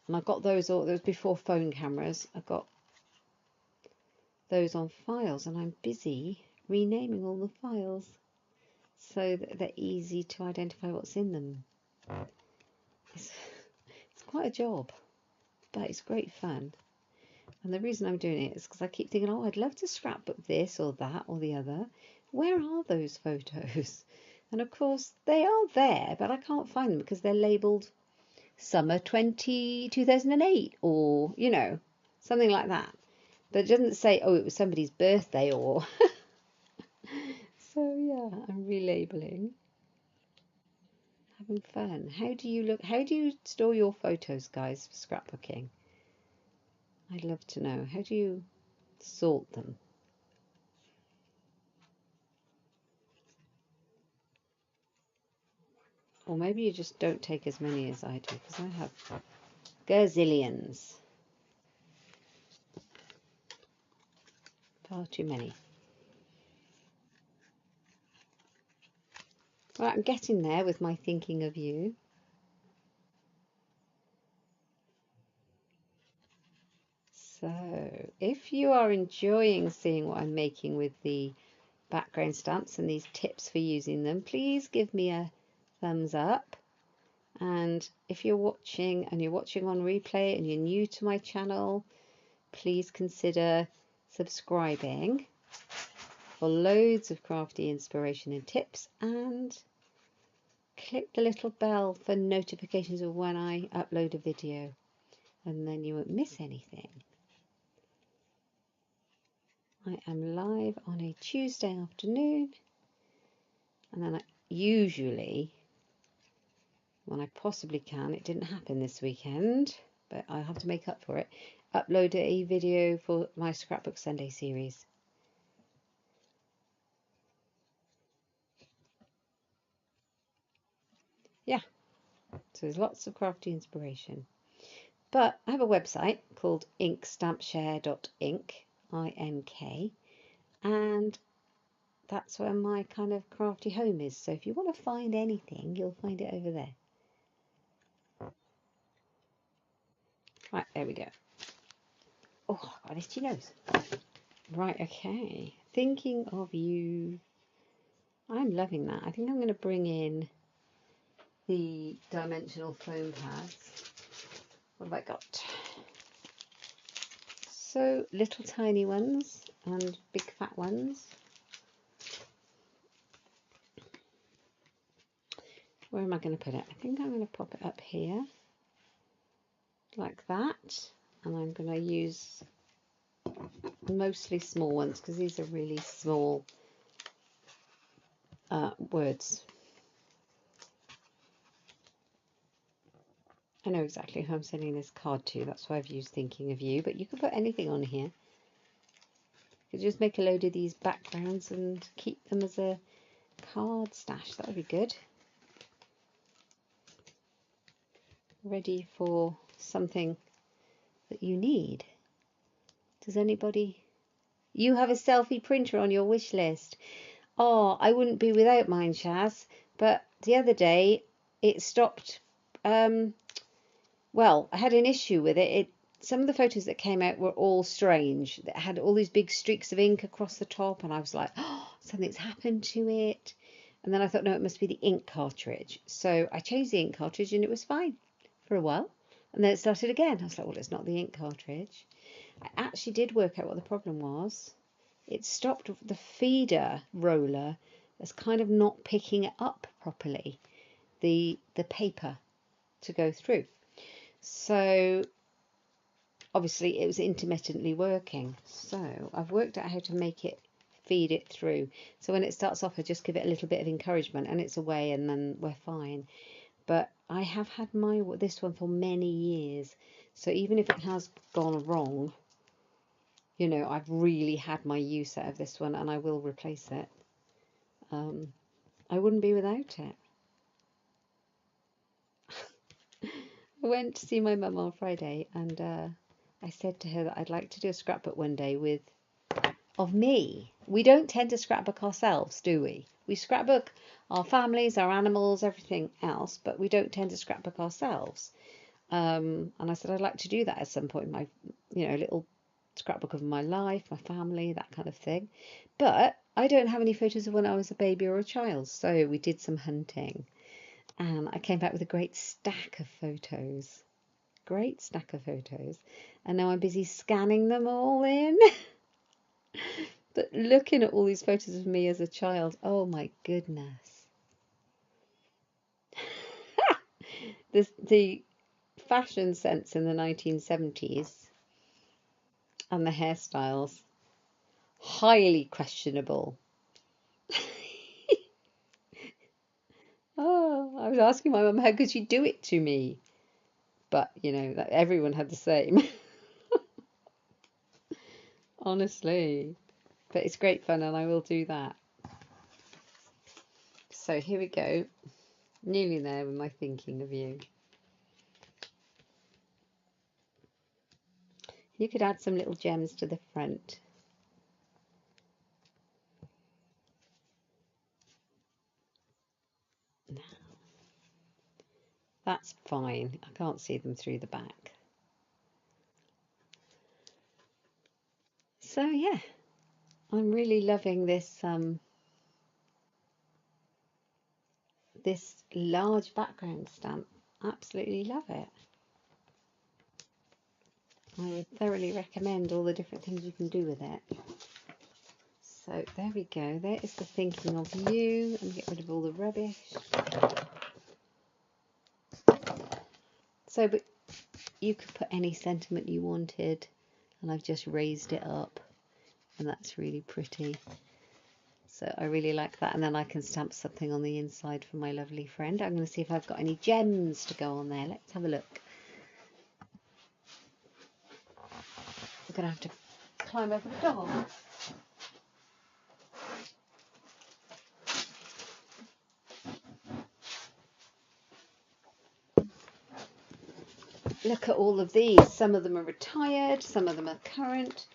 And I got those before phone cameras. I got those on files, and I'm busy renaming all the files so that they're easy to identify what's in them. It's quite a job, but it's great fun. And the reason I'm doing it is because I keep thinking, oh, I'd love to scrapbook this or that or the other. Where are those photos? And of course they are there, but I can't find them because they're labelled summer 2008 or, you know, something like that. But it doesn't say, oh, it was somebody's birthday or... So yeah, I'm relabeling. Having fun. How do you store your photos, guys, for scrapbooking? I'd love to know. How do you sort them? Or maybe you just don't take as many as I do, because I have gazillions. Far too many. Right, I'm getting there with my thinking of you. So, if you are enjoying seeing what I'm making with the background stamps and these tips for using them, please give me a thumbs up. And if you're watching and you're watching on replay and you're new to my channel, please consider subscribing for loads of crafty inspiration and tips, and click the little bell for notifications of when I upload a video, and then you won't miss anything. I am live on a Tuesday afternoon, and then I usually, when I possibly can, it didn't happen this weekend, but I have to make up for it, upload a video for my Scrapbook Sunday series. Yeah, so there's lots of crafty inspiration. But I have a website called inkstampshare.ink, I-N-K, and that's where my kind of crafty home is. So if you want to find anything, you'll find it over there. Right, there we go. Oh, I've got an itchy nose. Right, okay. Thinking of you. I'm loving that. I think I'm going to bring in the dimensional foam pads. What have I got? So little tiny ones and big fat ones. Where am I going to put it? I think I'm going to pop it up here like that, and I'm going to use mostly small ones because these are really small words. I know exactly who I'm sending this card to, that's why I've used Thinking of You, but you could put anything on here. You could just make a load of these backgrounds and keep them as a card stash. That would be good. Ready for something that you need. Does anybody... You have a selfie printer on your wish list. Oh, I wouldn't be without mine, Shaz, but the other day it stopped. Well, I had an issue with it. Some of the photos that came out were all strange. It had all these big streaks of ink across the top, and I was like, oh, something's happened to it. And then I thought, no, it must be the ink cartridge. So I changed the ink cartridge, and it was fine for a while. And then it started again. I was like, well, it's not the ink cartridge. I actually did work out what the problem was. It stopped the feeder roller as kind of not picking it up properly, the paper to go through. So obviously it was intermittently working. So I've worked out how to make it feed it through. So when it starts off, I just give it a little bit of encouragement and it's away and then we're fine. But I have had this one for many years. So even if it has gone wrong, you know, I've really had my use out of this one and I will replace it. I wouldn't be without it. I went to see my mum on Friday and I said to her that I'd like to do a scrapbook one day of me. We don't tend to scrapbook ourselves, do we? We scrapbook our families, our animals, everything else, but we don't tend to scrapbook ourselves. And I said I'd like to do that at some point, my, you know, little scrapbook of my life, my family, that kind of thing. But I don't have any photos of when I was a baby or a child, so we did some hunting. And I came back with a great stack of photos. Great stack of photos. And now I'm busy scanning them all in. But looking at all these photos of me as a child, oh my goodness. The fashion sense in the 1970s and the hairstyles, highly questionable. Oh, I was asking my mum, how could she do it to me? But, you know, that everyone had the same. Honestly. But it's great fun and I will do that. So here we go. Nearly there with my Thinking of You. You could add some little gems to the front. Now, that's fine. I can't see them through the back. So yeah, I'm really loving this this large background stamp. Absolutely love it. I would thoroughly recommend all the different things you can do with it. So there we go. There is the Thinking of You. And get rid of all the rubbish. So, but you could put any sentiment you wanted, and I've just raised it up, and that's really pretty. So I really like that. And then I can stamp something on the inside for my lovely friend. I'm going to see if I've got any gems to go on there. Let's have a look. I'm going to have to climb over the dog. Look at all of these. Some of them are retired, some of them are current.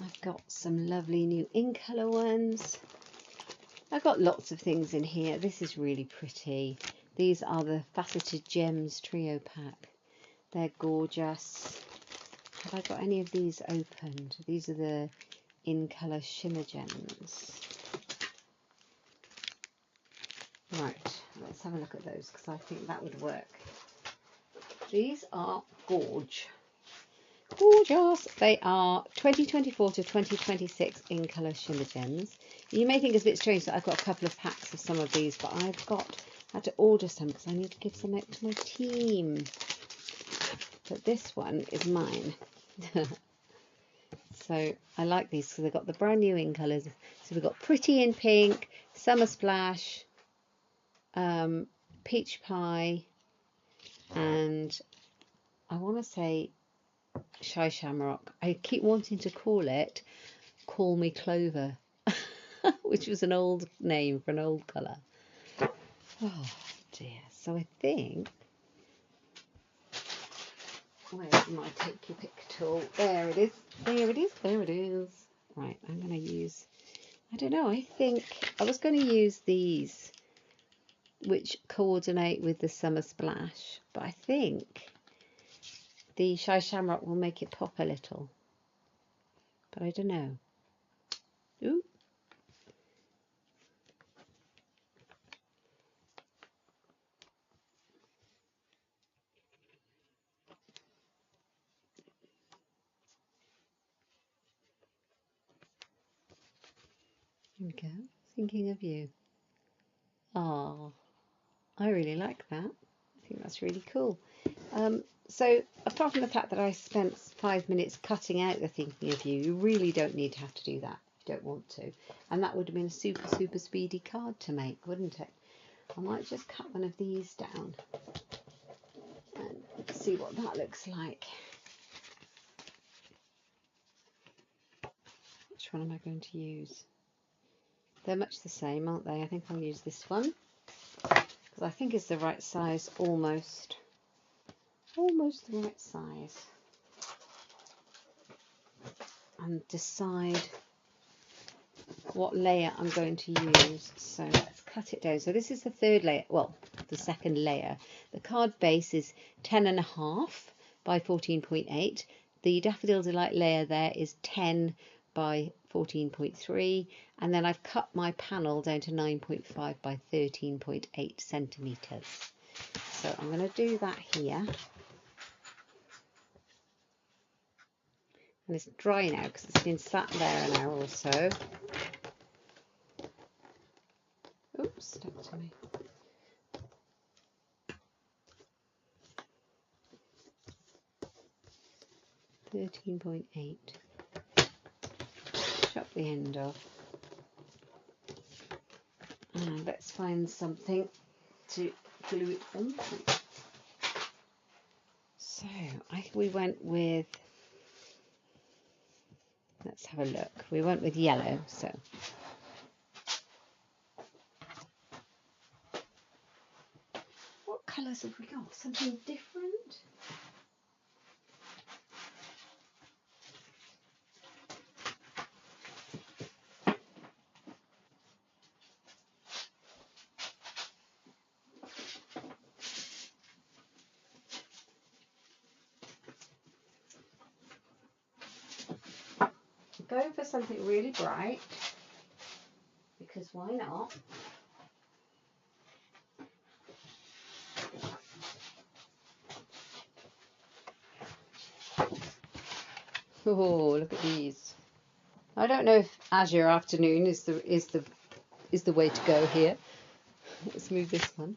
I've got some lovely new ink colour ones. I've got lots of things in here. This is really pretty. These are the Faceted Gems Trio Pack. They're gorgeous. Have I got any of these opened? These are the in colour shimmer gems. Right, let's have a look at those because I think that would work. These are gorgeous. They are 2024 to 2026 in colour shimmer gems. You may think it's a bit strange that I've got a couple of packs of some of these, but had to order some because I need to give some out to my team. But this one is mine. So I like these because they've got the brand new in colours. So we've got Pretty in Pink, Summer Splash, Peach Pie, and I want to say Shy Shamrock. I keep wanting to call it Call Me Clover, which was an old name for an old colour. Oh dear. So I think, where's my take your pick tool? There it is. There it is. There it is. Right, I'm going to use, I don't know, I think I was going to use these, which coordinate with the Summer Splash, but I think the Shy Shamrock will make it pop a little, but I don't know. Ooh. Here we go. Thinking of you. Ah, I really like that. I think that's really cool. So apart from the fact that I spent 5 minutes cutting out the thinking of you, you really don't need to have to do that if you don't want to. And that would have been a super speedy card to make, wouldn't it? I might just cut one of these down and see what that looks like. Which one am I going to use? They're much the same, aren't they? I think I'll use this one because I think it's the right size, almost the right size. And decide what layer I'm going to use. So let's cut it down. So this is the third layer, well, the second layer. The card base is 10.5 by 14.8. The Daffodil Delight layer there is 10 by 14.3, and then I've cut my panel down to 9.5 by 13.8 centimeters. So I'm going to do that here. And it's dry now because it's been sat there an hour or so. Oops, stuck to me. $13.8. Chop the end off. And let's find something to glue it onto. So we went with, let's have a look. We went with yellow, so. What colours have we got? Something different? Going for something really bright, because why not? Oh, look at these. I don't know if Azure Afternoon is the way to go here. Let's move this one.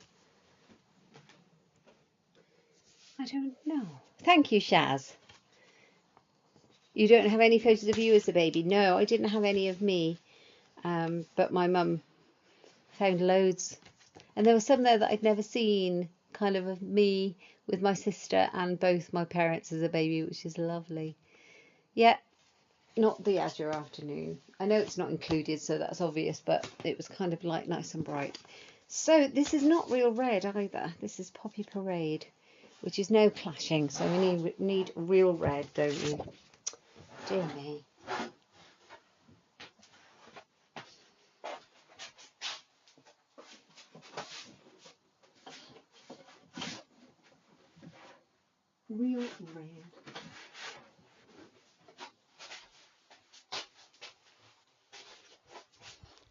I don't know. Thank you, Shaz. You don't have any photos of you as a baby? No, I didn't have any of me. But my mum found loads. And there were some there that I'd never seen, kind of me with my sister and both my parents as a baby, which is lovely. Yeah, not the Azure Afternoon. I know it's not included, so that's obvious, but it was kind of like nice and bright. So this is not Real Red either. This is Poppy Parade, which is no clashing. So we need Real Red, don't we? Dear me. Real Red.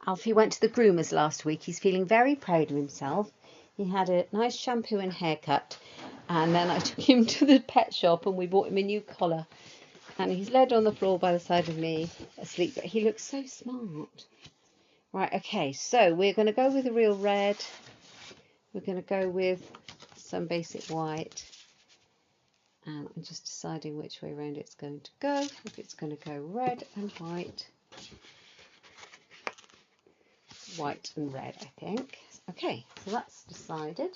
Alfie went to the groomers last week. He's feeling very proud of himself. He had a nice shampoo and haircut, And then I took him to the pet shop and we bought him a new collar. And he's laid on the floor by the side of me, asleep, but he looks so smart. Right, okay, so we're going to go with a real red. We're going to go with some basic white. And I'm just deciding which way around it's going to go. If it's going to go red and white. White and red, I think. Okay, so that's decided.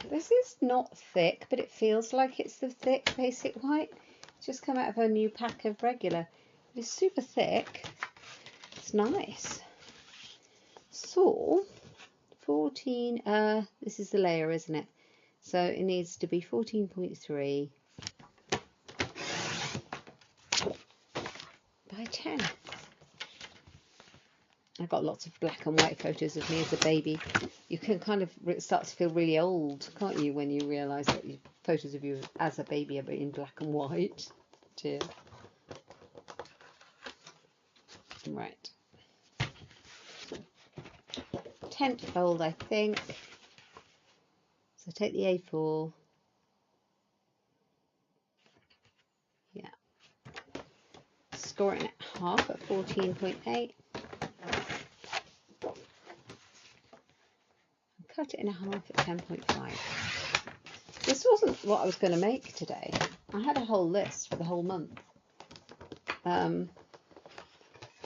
This is not thick, but it feels like it's the thick basic white. It's just come out of a new pack of regular. It's super thick. It's nice. So, 14, this is the layer, isn't it? So it needs to be 14.3 by 10. I've got lots of black and white photos of me as a baby. You can kind of start to feel really old, can't you, when you realise that photos of you as a baby are in black and white. Dear. Right. Tent fold, I think. So take the A4. Yeah. Score it in half at 14.8. Cut it in half at 10.5. This wasn't what I was going to make today. I had a whole list for the whole month. I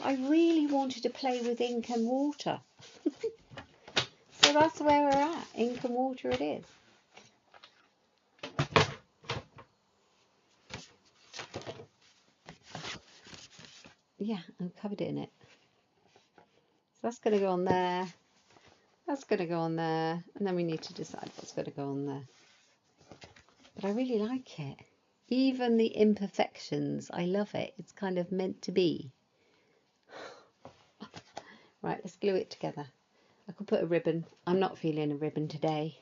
really wanted to play with ink and water. So that's where we're at. Ink and water it is. Yeah, I've covered it in it. So that's going to go on there. That's going to go on there. And then we need to decide what's going to go on there. But I really like it. Even the imperfections, I love it. It's kind of meant to be. Right, let's glue it together. I could put a ribbon. I'm not feeling a ribbon today.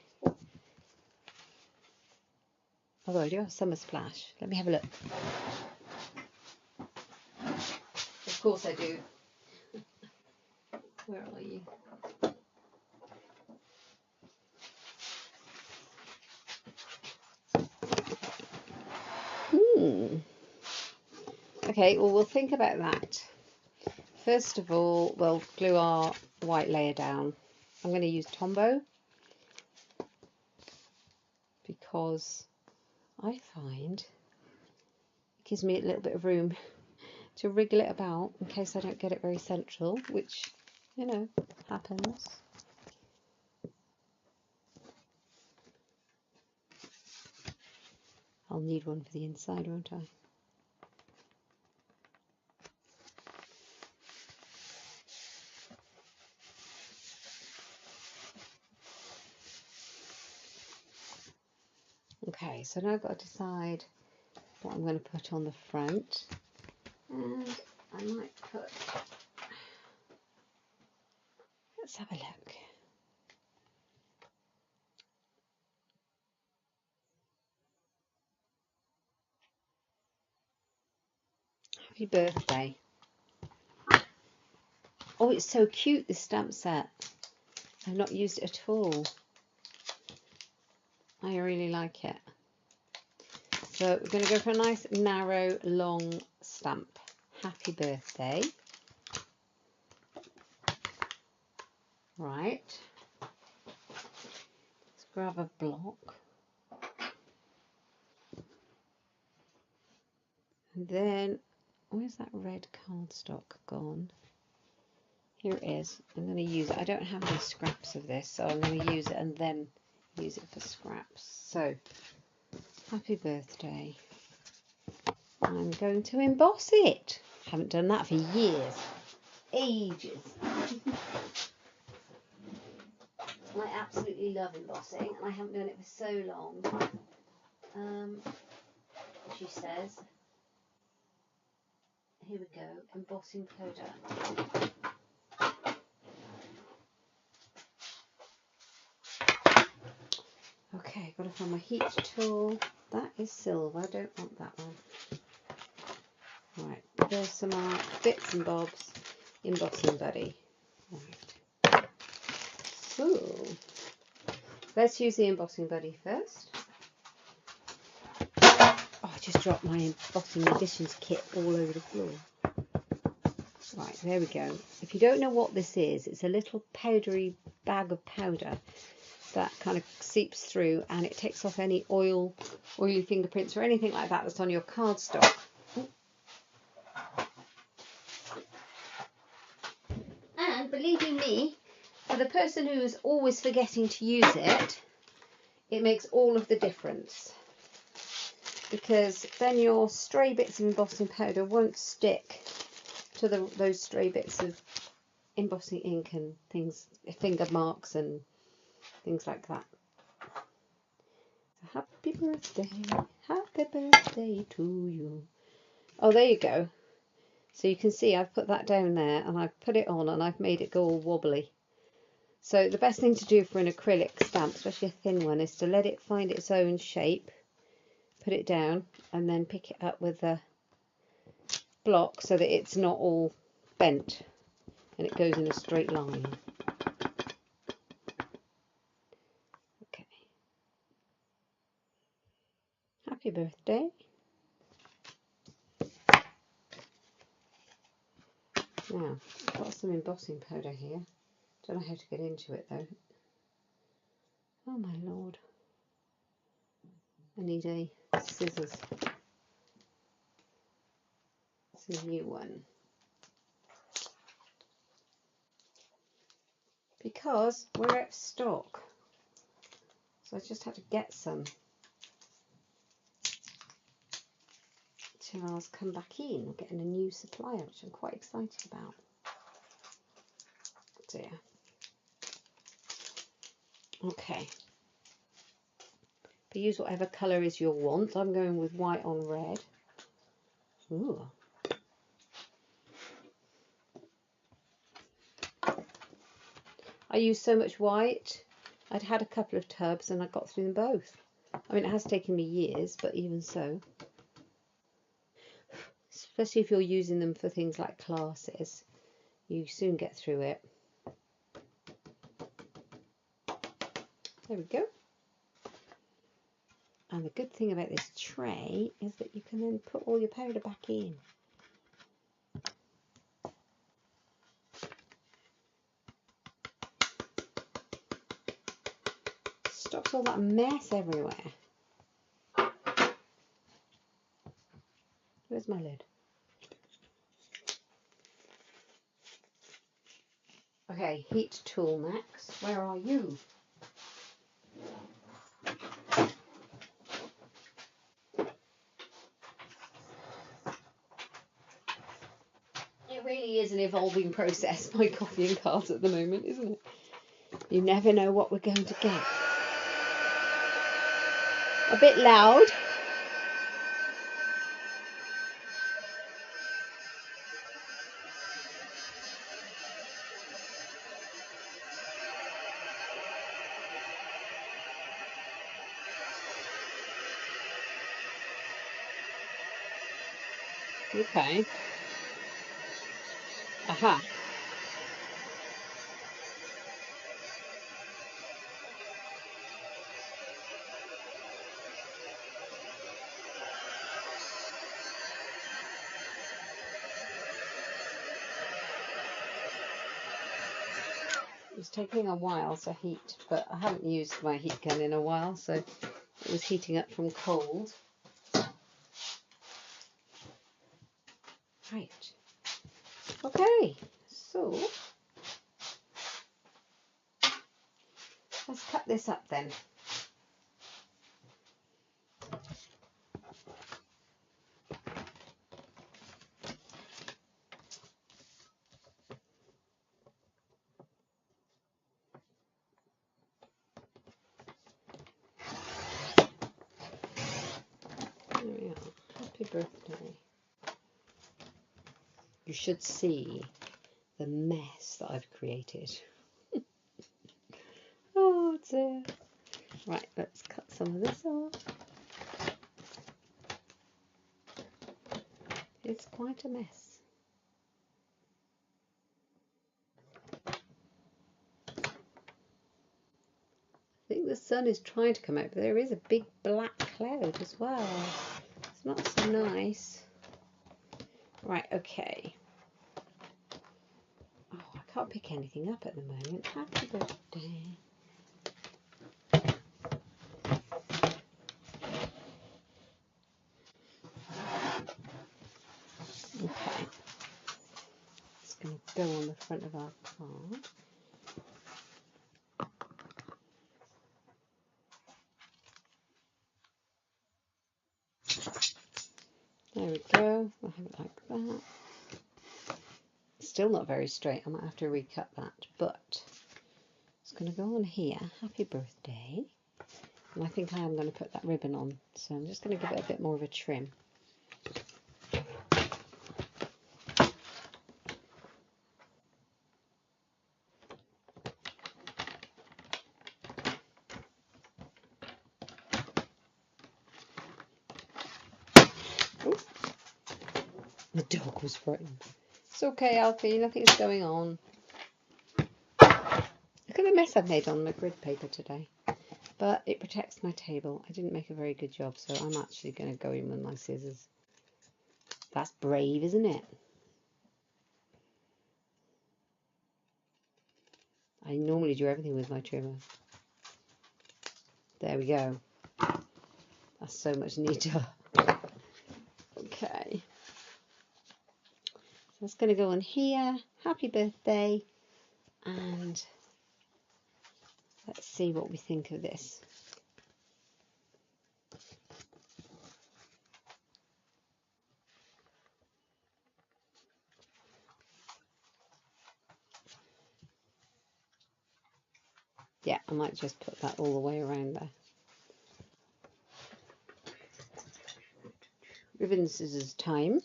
Although I do have summer splash. Let me have a look. Of course I do. Where are you? Okay, well, we'll think about that. First of all, we'll glue our white layer down. I'm going to use Tombow because I find it gives me a little bit of room to wriggle it about in case I don't get it very central, which, you know, happens. I'll need one for the inside, won't I? Okay, so now I've got to decide what I'm going to put on the front. And I might put, let's have a look. Happy birthday. Oh, it's so cute, this stamp set. I've not used it at all. I really like it. So we're going to go for a nice, narrow, long stamp. Happy birthday. Right. Let's grab a block. And then, where's that red cardstock gone? Here it is. I'm going to use it. I don't have any scraps of this, so I'm going to use it and then use it for scraps. So, happy birthday. I'm going to emboss it. Haven't done that for years. Ages. I absolutely love embossing, and I haven't done it for so long. She says, here we go, embossing powder. Okay, got to find my heat tool. That is silver, I don't want that one. Right, there's some bits and bobs. embossing buddy. Right. So let's use the embossing buddy first. Oh, I just dropped my embossing additions kit all over the floor. Right, there we go. If you don't know what this is, it's a little powdery bag of powder that kind of seeps through, and it takes off any oily fingerprints or anything like that that's on your cardstock. And believe you me, for the person who is always forgetting to use it, it makes all of the difference. Because then your stray bits of embossing powder won't stick to those stray bits of embossing ink and things, finger marks and things like that. Happy birthday to you. Oh, there you go. So you can see I've put that down there and I've put it on and I've made it go all wobbly. So the best thing to do for an acrylic stamp, especially a thin one, is to let it find its own shape, put it down and then pick it up with a block so that it's not all bent and it goes in a straight line. Okay. Happy birthday. Now, I've got some embossing powder here. Don't know how to get into it though. Oh my lord. I need a scissors. It's a new one. Because we're out of stock. So I just had to get some till I was come back in. We're getting a new supplier, which I'm quite excited about. Oh dear. Okay. But use whatever colour is your want. I'm going with white on red. Ooh. I used so much white. I'd had a couple of tubs and I got through them both. I mean, it has taken me years, but even so. Especially if you're using them for things like classes, you soon get through it. There we go. And the good thing about this tray is that you can then put all your powder back in. Stops all that mess everywhere. Where's my lid? Okay, heat tool, Max. Where are you? It really is an evolving process, my copying cards at the moment, isn't it? You never know what we're going to get. A bit loud. Okay. Aha. It's taking a while to heat, but I haven't used my heat gun in a while, so it was heating up from cold. Right. Okay, so let's cut this up then. There we are. Happy birthday. You should see the mess that I've created. Oh dear. Right, let's cut some of this off. It's quite a mess. sun is trying to come out, but there is a big black cloud as well. It's not so nice. Right, okay. Oh, I can't pick anything up at the moment. Happy birthday. Okay. It's going to go on the front of our card. There we go. I'll have it like that. Still not very straight. I might have to recut that, but it's going to go on here. Happy birthday. And I think I am going to put that ribbon on, so I'm just going to give it a bit more of a trim. Ooh. The dog was frightened. It's okay, Alfie, nothing's going on. Look at the mess I've made on the grid paper today. But it protects my table. I didn't make a very good job, so I'm actually going to go in with my scissors. That's brave, isn't it? I normally do everything with my trimmer. There we go. That's so much neater. Okay. So that's going to go on here. Happy birthday. And let's see what we think of this. Yeah, I might just put that all the way around there. Ribbon scissors time.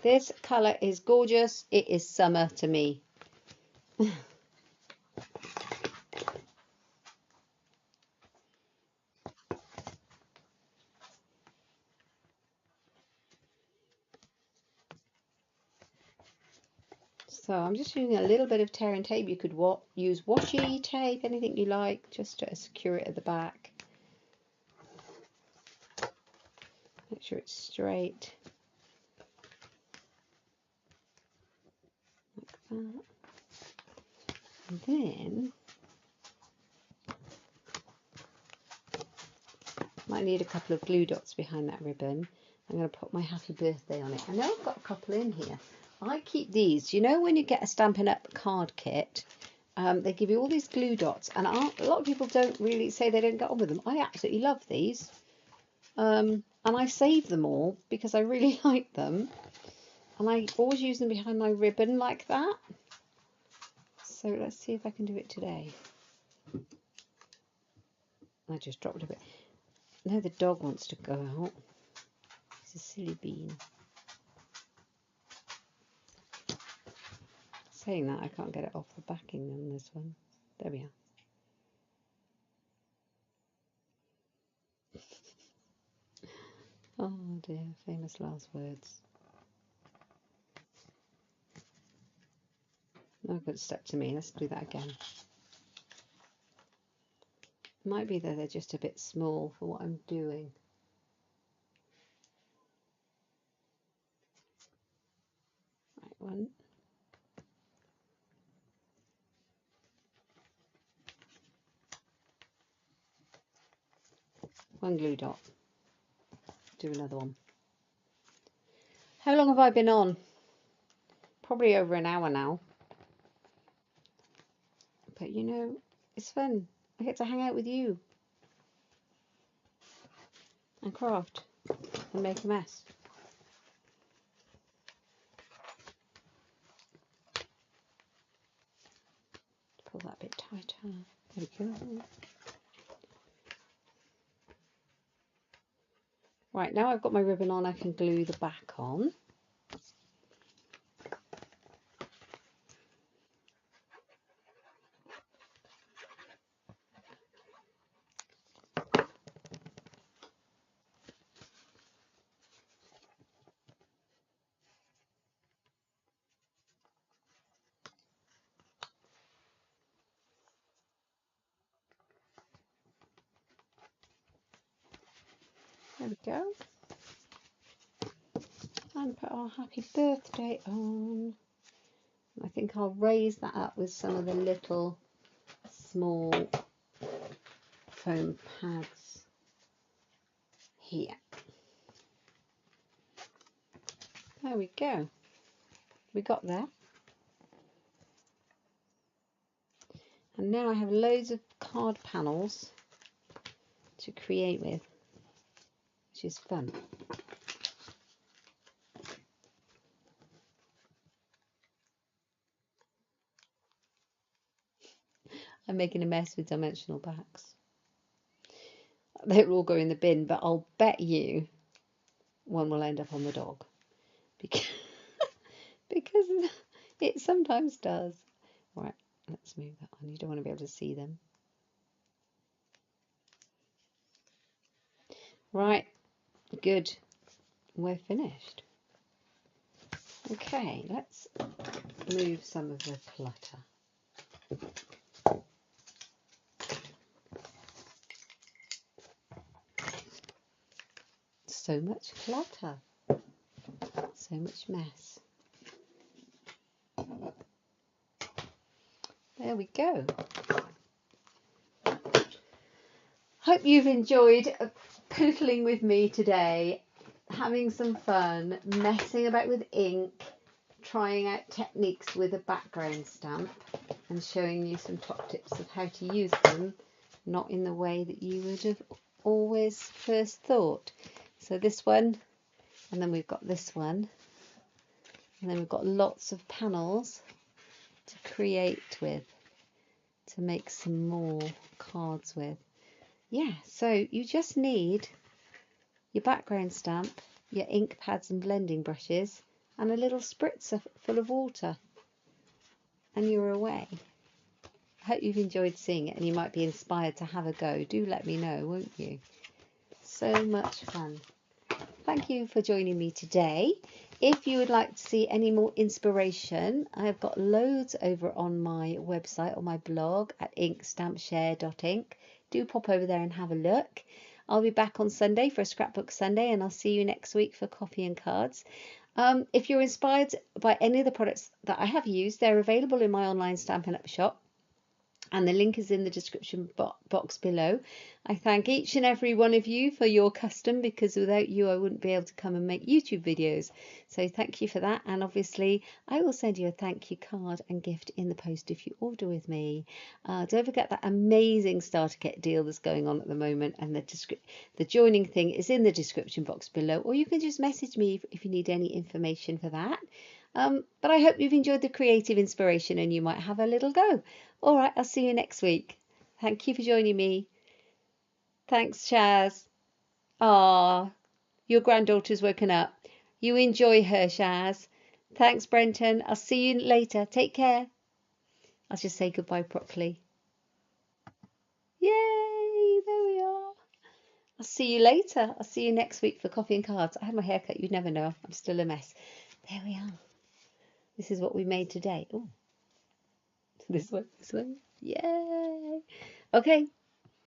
This colour is gorgeous. It is summer to me. So I'm just using a little bit of tear and tape. You could use washi tape, anything you like, just to secure it at the back. Make sure it's straight. Like that. And then might need a couple of glue dots behind that ribbon. I'm going to put my happy birthday on it. I know I've got a couple in here. I keep these. You know when you get a Stampin' Up card kit, they give you all these glue dots, and a lot of people don't really say they don't get on with them. I absolutely love these, and I save them all because I really like them, and I always use them behind my ribbon like that. So let's see if I can do it today. I just dropped a bit. Now the dog wants to go out. He's a silly bean. Saying that, I can't get it off the backing on this one. There we are. Oh dear, famous last words. No good step to me. Let's do that again. It might be that they're just a bit small for what I'm doing. Right, one glue dot. Do another one. How long have I been on? Probably over an hour now. But you know, it's fun. I get to hang out with you and craft and make a mess. Pull that a bit tighter. There we go. Right, now I've got my ribbon on, I can glue the back on. There we go. And put our happy birthday on. I think I'll raise that up with some of the little small foam pads here. There we go. We got there. And now I have loads of card panels to create with, which is fun. I'm making a mess with dimensional backs. They'll all go in the bin, but I'll bet you one will end up on the dog. Because it sometimes does. Right, let's move that on. You don't want to be able to see them. Right, good. We're finished. Okay, let's move some of the clutter. So much clutter. So much mess. There we go. Hope you've enjoyed pootling with me today, having some fun, messing about with ink, trying out techniques with a background stamp and showing you some top tips of how to use them, not in the way that you would have always first thought. So this one, and then we've got this one, and then we've got lots of panels to create with, to make some more cards with. Yeah, so you just need your background stamp, your ink pads and blending brushes, and a little spritzer full of water, and you're away. I hope you've enjoyed seeing it and you might be inspired to have a go. Do let me know, won't you? So much fun. Thank you for joining me today. If you would like to see any more inspiration, I've got loads over on my website or my blog at inkstampshare.ink. Do pop over there and have a look. I'll be back on Sunday for a Scrapbook Sunday, and I'll see you next week for coffee and cards. If you're inspired by any of the products that I have used, they're available in my online Stampin' Up shop, and the link is in the description box below. I thank each and every one of you for your custom, because without you I wouldn't be able to come and make YouTube videos. So thank you for that, and obviously I will send you a thank you card and gift in the post if you order with me. Don't forget that amazing starter kit deal that's going on at the moment, and the joining thing is in the description box below, or you can just message me if you need any information for that. But I hope you've enjoyed the creative inspiration and you might have a little go. All right, I'll see you next week. Thank you for joining me. Thanks, Shaz. Ah, your granddaughter's woken up. You enjoy her, Shaz. Thanks, Brenton. I'll see you later. Take care. I'll just say goodbye properly. Yay, there we are. I'll see you later. I'll see you next week for coffee and cards. I had my hair cut. You'd never know. I'm still a mess. There we are. This is what we made today. Oh, this one. Yay. Okay.